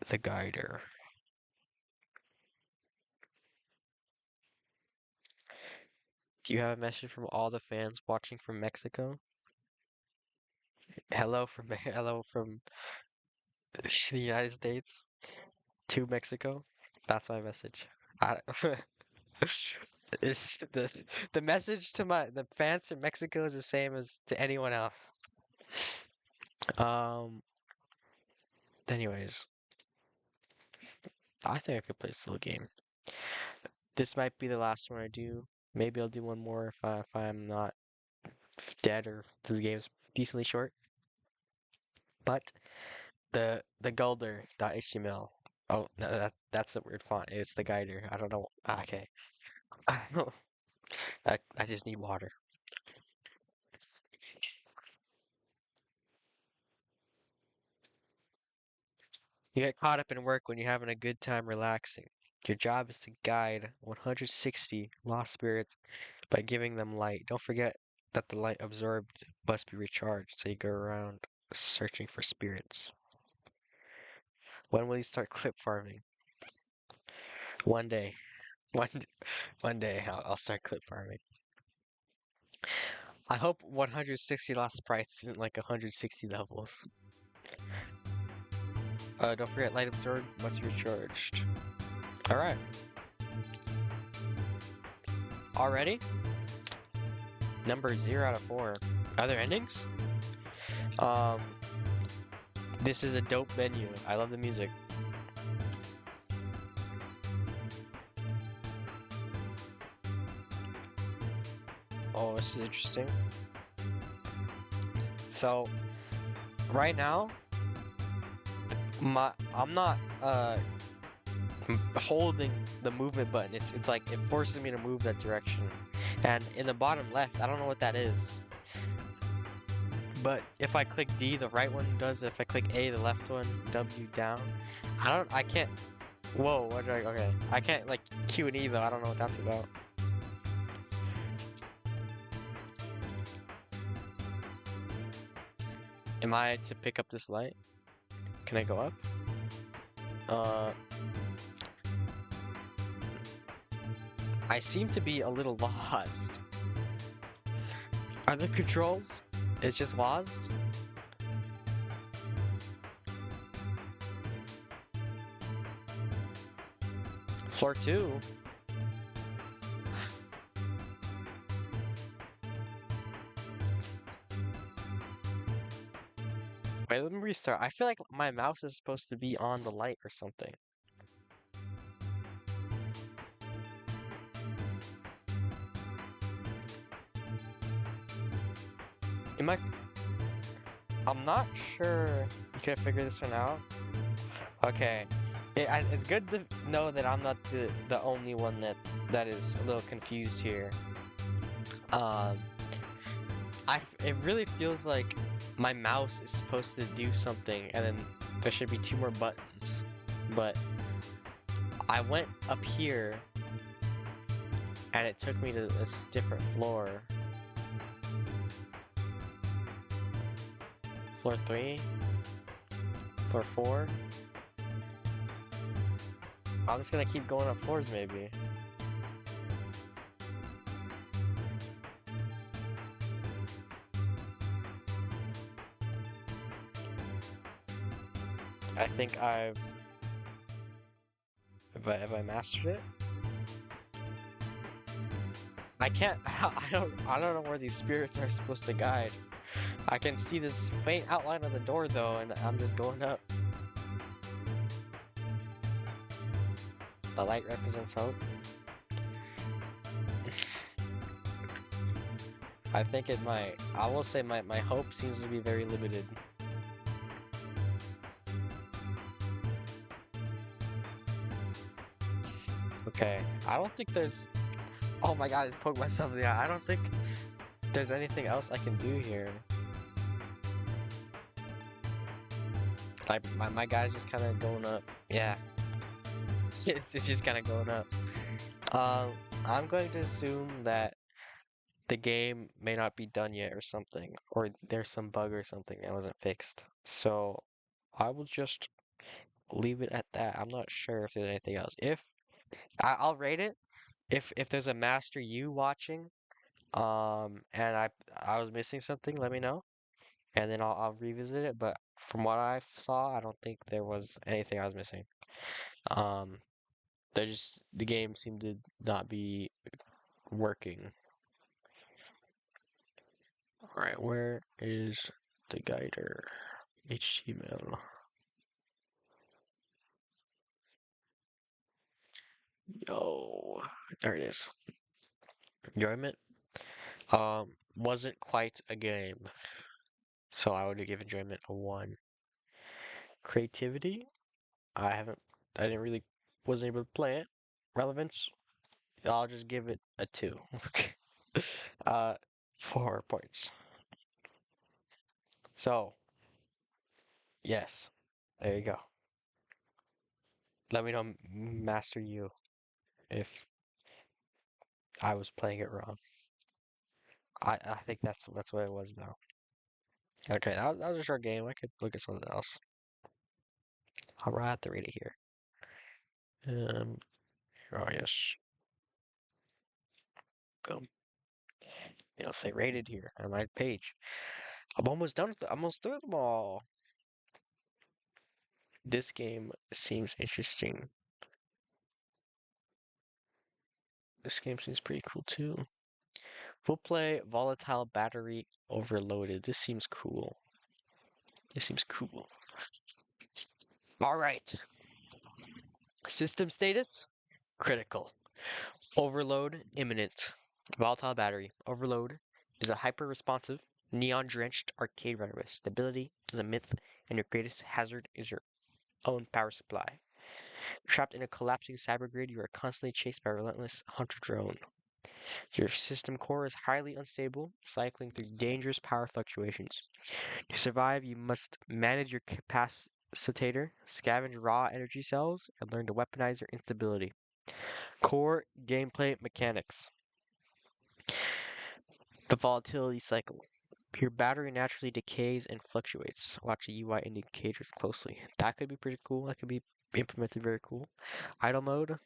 S2: the Guider? Do you have a message from all the fans watching from Mexico? Hello from hello from the United States to Mexico. That's my message. I, it's the message to the fans from Mexico is the same as to anyone else. Um. Anyways, I think I could play still a game. This might be the last one I do. Maybe I'll do one more if I'm not dead or if the game's decently short. But the Gulder.html. Oh, no, that's a weird font. It's the guider. I don't know. Okay. I just need water. You get caught up in work when you're having a good time relaxing. Your job is to guide 160 lost spirits by giving them light. Don't forget that the light absorbed must be recharged, so you go around searching for spirits. When will you start clip farming? One day. One one day I'll start clip farming. I hope 160 lost sprites isn't like 160 levels. Don't forget light absorbed must be recharged. Alright. Already? Number 0 out of 4. Are there endings? Um, this is a dope menu. I love the music. Oh, this is interesting. So, right now, I'm not holding the movement button. It's like it forces me to move that direction. And in the bottom left, I don't know what that is. But if I click D, the right one does. If I click A, the left one, W down. I can't. Whoa, okay. I can't like Q and E though. I don't know what that's about. Am I to pick up this light? Can I go up? Uh, I seem to be a little lost. Are there controls? It's just WASD? Floor 2? Wait, let me restart. I feel like my mouse is supposed to be on the light or something. Am I... I'm not sure. You can figure this one out? Okay. It's good to know that I'm not the only one that is a little confused here. Um, it really feels like my mouse is supposed to do something, and then there should be two more buttons. But I went up here, and it took me to this different floor. Floor 3? Floor 4? I'm just gonna keep going up floors, maybe. I think I've... Have I mastered it? I can't... I don't know where these spirits are supposed to guide. I can see this faint outline of the door, though, and I'm just going up. The light represents hope. I think it might. I will say my hope seems to be very limited. Okay, I don't think there's... Oh my god, I just poked myself in the eye. I don't think there's anything else I can do here. Like, my guy's just kind of going up. Yeah. It's just kind of going up. I'm going to assume that the game may not be done yet or something, or there's some bug or something that wasn't fixed. So I will just leave it at that. I'm not sure if there's anything else. If I'll rate it if there's a Master U watching, and I was missing something, let me know, and then I'll revisit it. But from what I saw, I don't think there was anything I was missing. Um, the game seemed to not be working. All right, where is the guider? HTML. Yo, there it is. Enjoyment. Wasn't quite a game, so I would give enjoyment a 1. Creativity. I didn't really, wasn't able to play it. Relevance. I'll just give it a 2. uh, 4 points. So, yes, there you go. Let me know, Master You, if I was playing it wrong. I think that's what it was though. Okay, that was a short game. I could look at something else. I'll have to read it here. Um, oh yes. Boom. It'll say rated here on my page. I'm almost done with almost through them all. This game seems interesting. This game seems pretty cool too. We'll play Volatile Battery Overloaded. This seems cool. This seems cool. All right. System status critical. Overload imminent. Volatile battery. Overload is a hyper-responsive, neon-drenched arcade runner with stability is a myth, and your greatest hazard is your own power supply. Trapped in a collapsing cybergrid, you are constantly chased by a relentless hunter drone. Your system core is highly unstable, cycling through dangerous power fluctuations. To survive, you must manage your capacitator, scavenge raw energy cells, and learn to weaponize your instability. Core gameplay mechanics. The volatility cycle. Your battery naturally decays and fluctuates. Watch the UI indicators closely. That could be pretty cool. That could be implemented very cool. Idle mode.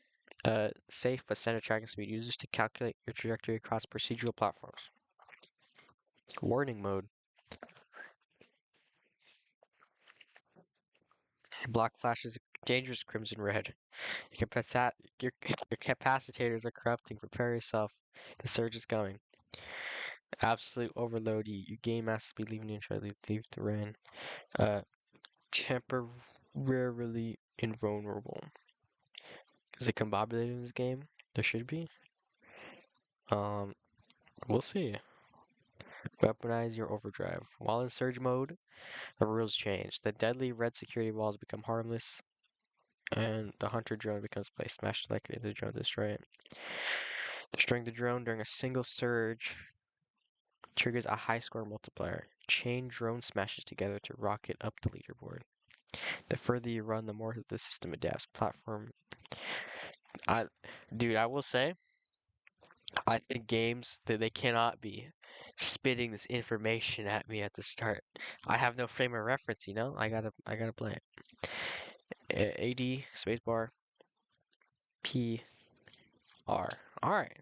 S2: Safe but standard tracking speed. Users to calculate your trajectory across procedural platforms. Warning mode. Block flashes dangerous crimson red. Your capacitors are corrupting. Prepare yourself. The surge is coming. Absolute overload. You game master speed leaving the intro. Leave the rain. Temporarily invulnerable. Is it combobulated in this game? There should be. Um, we'll see. Weaponize your overdrive. While in surge mode, the rules change. The deadly red security walls become harmless, and the hunter drone becomes placed. Smash likely into the drone, destroy it. Destroying the drone during a single surge triggers a high score multiplier. Chain drone smashes together to rocket up the leaderboard. The further you run, the more the system adapts. Platform. I, dude, I will say, I think games that they cannot be spitting this information at me at the start. I have no frame of reference, you know. I gotta play it. AD spacebar PR. All right,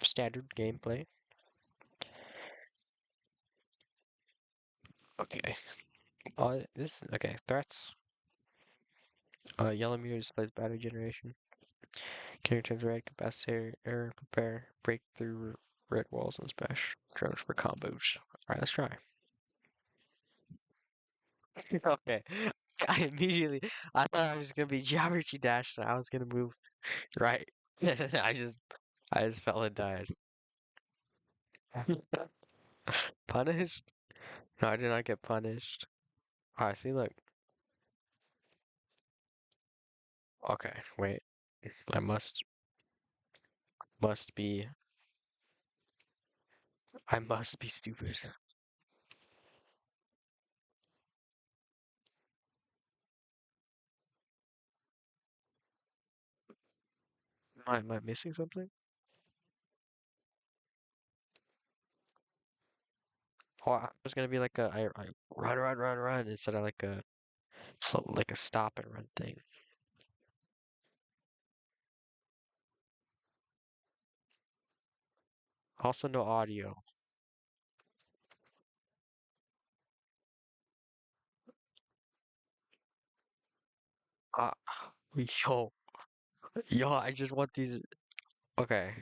S2: standard gameplay. Okay. This okay. Threats. Yellow meter displays battery generation. Character turns red. Capacitor error. Prepare. Breakthrough red walls and smash. Drones for combos. All right, let's try. Okay. I immediately I thought I was gonna be geometry dash and I was gonna move right. I just fell and died. Punished? No, I did not get punished. Alright, see look. Okay, wait. I must be I must be stupid. Am I missing something? Oh, I was gonna be like I run instead of like a stop and run thing. Also no audio. Uh, yo, yo, I just want these. Okay,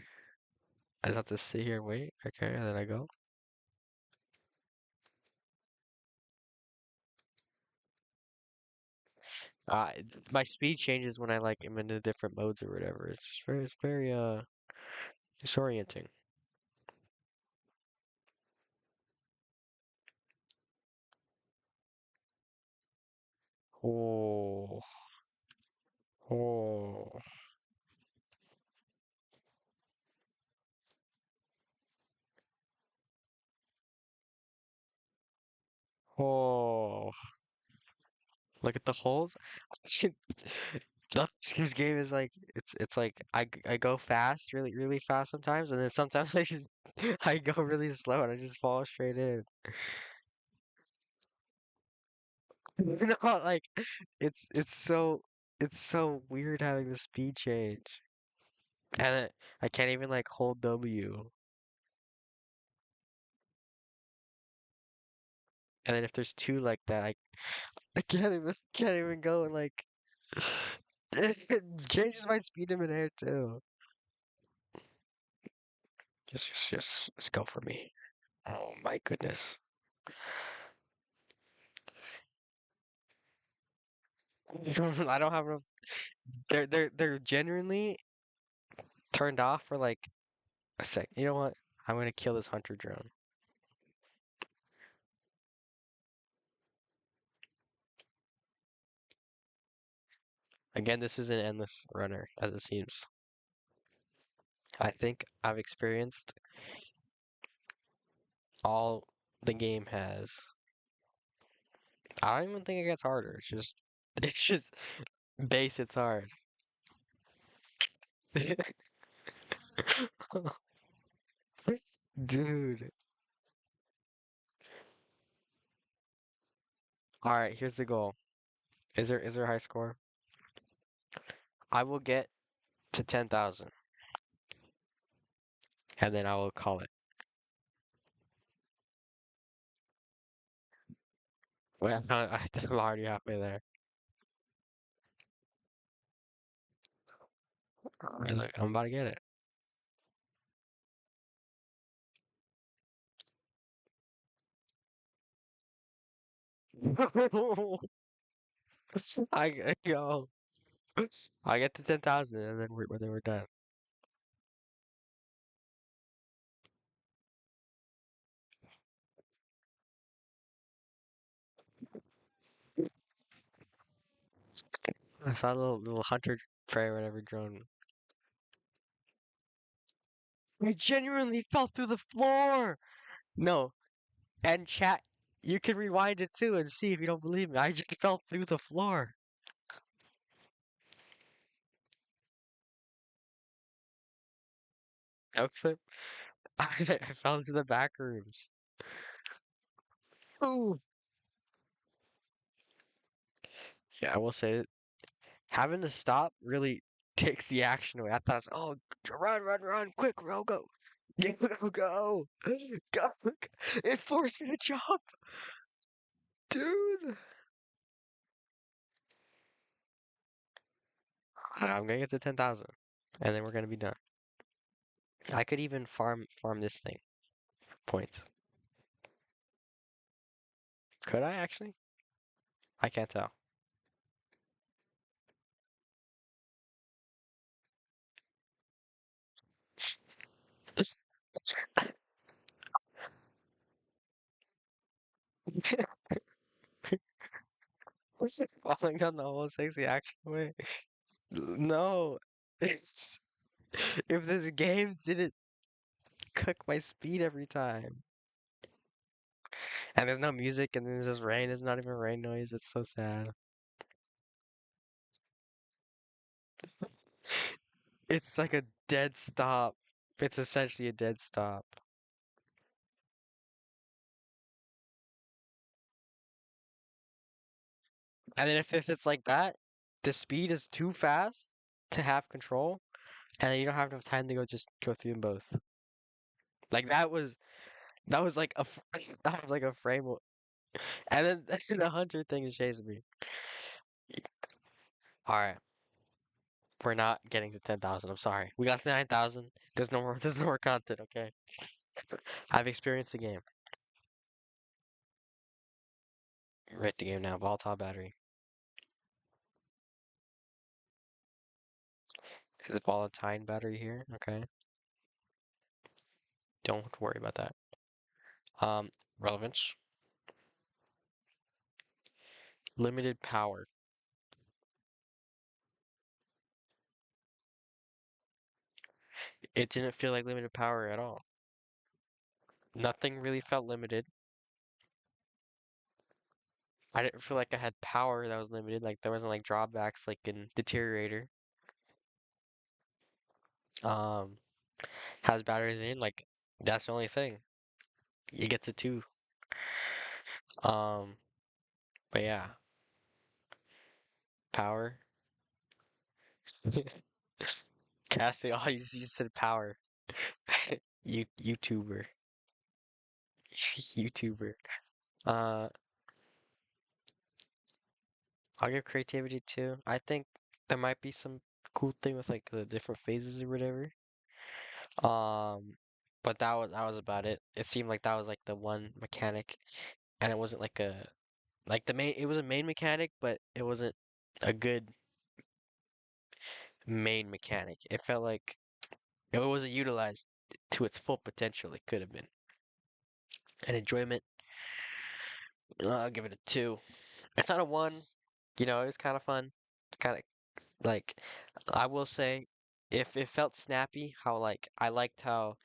S2: I just have to sit here and wait. Okay, and then I go. My speed changes when I like am in the different modes or whatever. It's very disorienting. Oh, oh, oh. Look at the holes. This game is like it's like I go fast, really fast sometimes, and then sometimes I just I go really slow and I just fall straight in. You know, like it's so weird having the speed change, and I can't even like hold W. And then if there's two like that, I can't even go and like it changes my speed in midair too. Just go for me. Oh my goodness. I don't have enough. They're genuinely turned off for like a sec. You know what? I'm gonna kill this hunter drone. Again, this is an endless runner, as it seems. I think I've experienced all the game has. I don't even think it gets harder. It's just base. It's hard. Dude. All right, here's the goal. Is there a high score? I will get to 10,000 and then I will call it. Wait, I'm already halfway there. All right, look, I'm about to get it. I go. I get to 10,000 and then we're done. I saw a little hunter prey or whatever drone. I genuinely fell through the floor. No, and chat, you can rewind it too and see if you don't believe me. I just fell through the floor. No clip. I fell into the back rooms. Ooh. Yeah, I will say having to stop really takes the action away. I thought, oh, run, run, run, quick, bro, go. Go, go, go. It forced me to jump, dude. I'm gonna get to 10,000, and then we're gonna be done. I could even farm this thing. Points. Could I actually? I can't tell. Falling down the hole takes the action away. No, it's if this game didn't cook my speed every time. And there's no music, and then there's just rain. It's not even rain noise. It's so sad. It's like a dead stop. It's essentially a dead stop. And then if it's like that, the speed is too fast to have control, and then you don't have enough time to just go through them both. Like that was like that was like a frame. And then the hunter thing is chasing me. All right, we're not getting to 10,000. I'm sorry. We got to 9,000. There's no more. There's no more content. Okay. I've experienced the game. Rate the game now. Volatile battery. Is it volatile battery here? Okay. Don't worry about that. Relevance. Limited power. It didn't feel like limited power at all. Nothing really felt limited. I didn't feel like I had power that was limited. Like there wasn't like drawbacks like in Deteriorator. Um, has battery in, like that's the only thing. You get to two. Um, but yeah, power. Cassie, oh, you said power. YouTuber. YouTuber. Uh, I'll give creativity too. I think there might be some cool thing with like the different phases or whatever. Um, but that was about it. It seemed like that was like the one mechanic, and it wasn't like a like the main. It was a main mechanic, but it wasn't a good main mechanic. It felt like it wasn't utilized to its full potential. It could have been. And enjoyment, I'll give it a two. It's not a one. It was kind of fun. Kind of like I will say, if it felt snappy, how like I liked how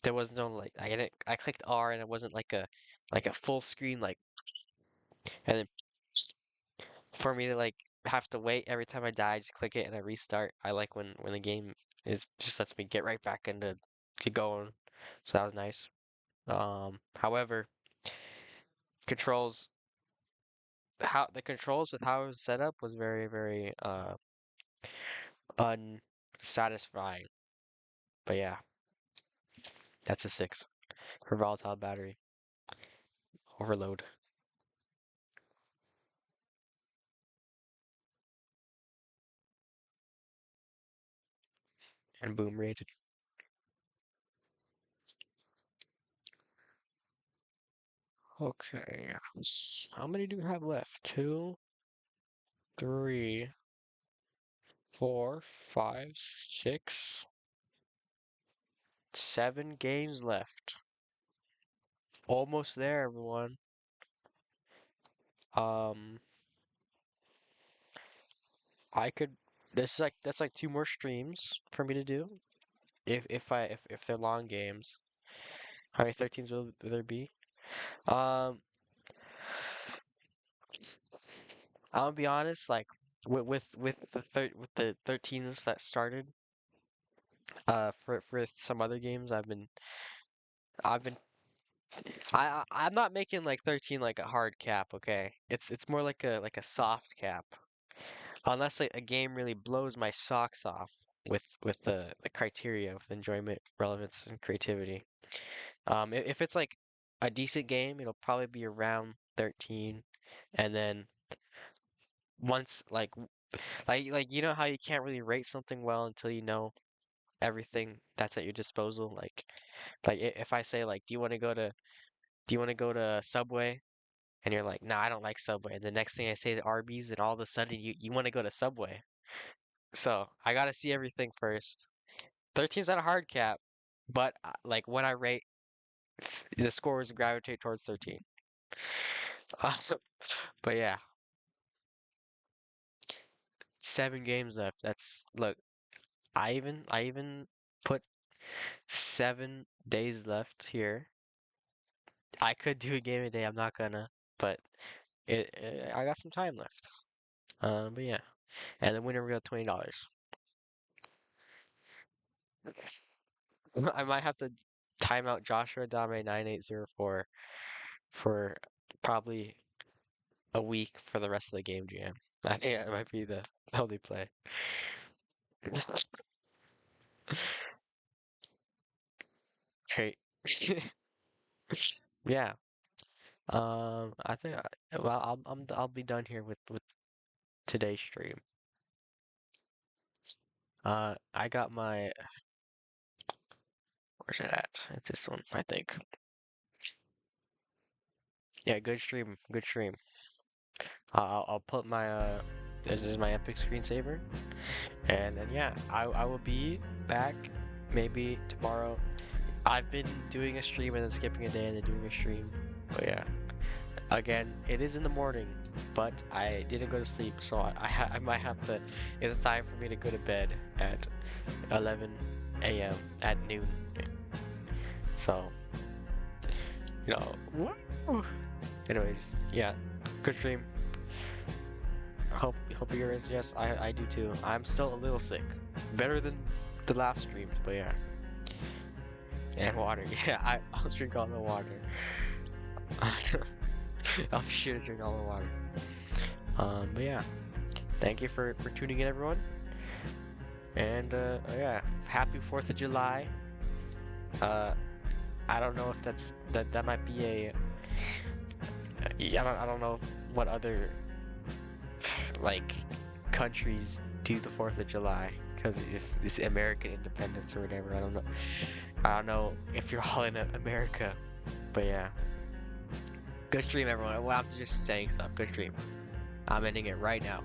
S2: there was no like I clicked R and it wasn't like a full screen like and then for me to like have to wait every time I die, I just click it and I restart. I like when the game is just lets me get right back into get going. So that was nice. However, controls how the controls with how it was set up was very, very unsatisfying. But yeah, that's a six for volatile battery overload and boom rated. Okay, how many do we have left? Two, three, four, five, six, 7 games left. Almost there, everyone. Um, I could. This is like that's like two more streams for me to do. If they're long games. How many 13s will there be? Um, I'll be honest, like with the 13s that started, for some other games, I've been I'm not making like 13 like a hard cap, okay? It's more like a soft cap. Unless a game really blows my socks off with the criteria with enjoyment, relevance, and creativity. If it's like a decent game, it'll probably be around 13, and then once like you know how you can't really rate something well until you know everything that's at your disposal. If I say like, do you want to go to Subway? And you're like, nah, I don't like Subway. And the next thing I say is Arby's, and all of a sudden you want to go to Subway. So I gotta see everything first. 13's not a hard cap, but like when I rate, the scores gravitate towards 13. Uh, but yeah, 7 games left. That's look, I even put 7 days left here. I could do a game a day. I'm not gonna, but I got some time left. But yeah, and the winner will get $20. I might have to time out Joshua Dame 9804 for probably a week for the rest of the game jam. I think that might be the only play. Great. Yeah. I think well, I'll be done here with today's stream. I got my where's it at? It's this one, I think. Yeah, good stream, good stream. I'll put my this is my epic screensaver, and then yeah, I will be back maybe tomorrow. I've been doing a stream and then skipping a day and then doing a stream, but yeah. Again, it is in the morning, but I didn't go to sleep, so I might have to. It's time for me to go to bed at 11 a.m. at noon. So, you know, woo. Anyways, yeah, good stream. Hope you guys. Yes, I do too. I'm still a little sick. Better than the last streams, but yeah. And water. Yeah, I'll drink all the water. I'll be sure to drink all the water. But yeah, thank you for tuning in, everyone. And yeah, happy 4th of July. Uh, I don't know if that might be I don't know what other like countries do the 4th of July because it's American independence or whatever. I don't know if you're all in America, but yeah. Good stream, everyone. Well, I'm just saying stuff. Good stream. I'm ending it right now.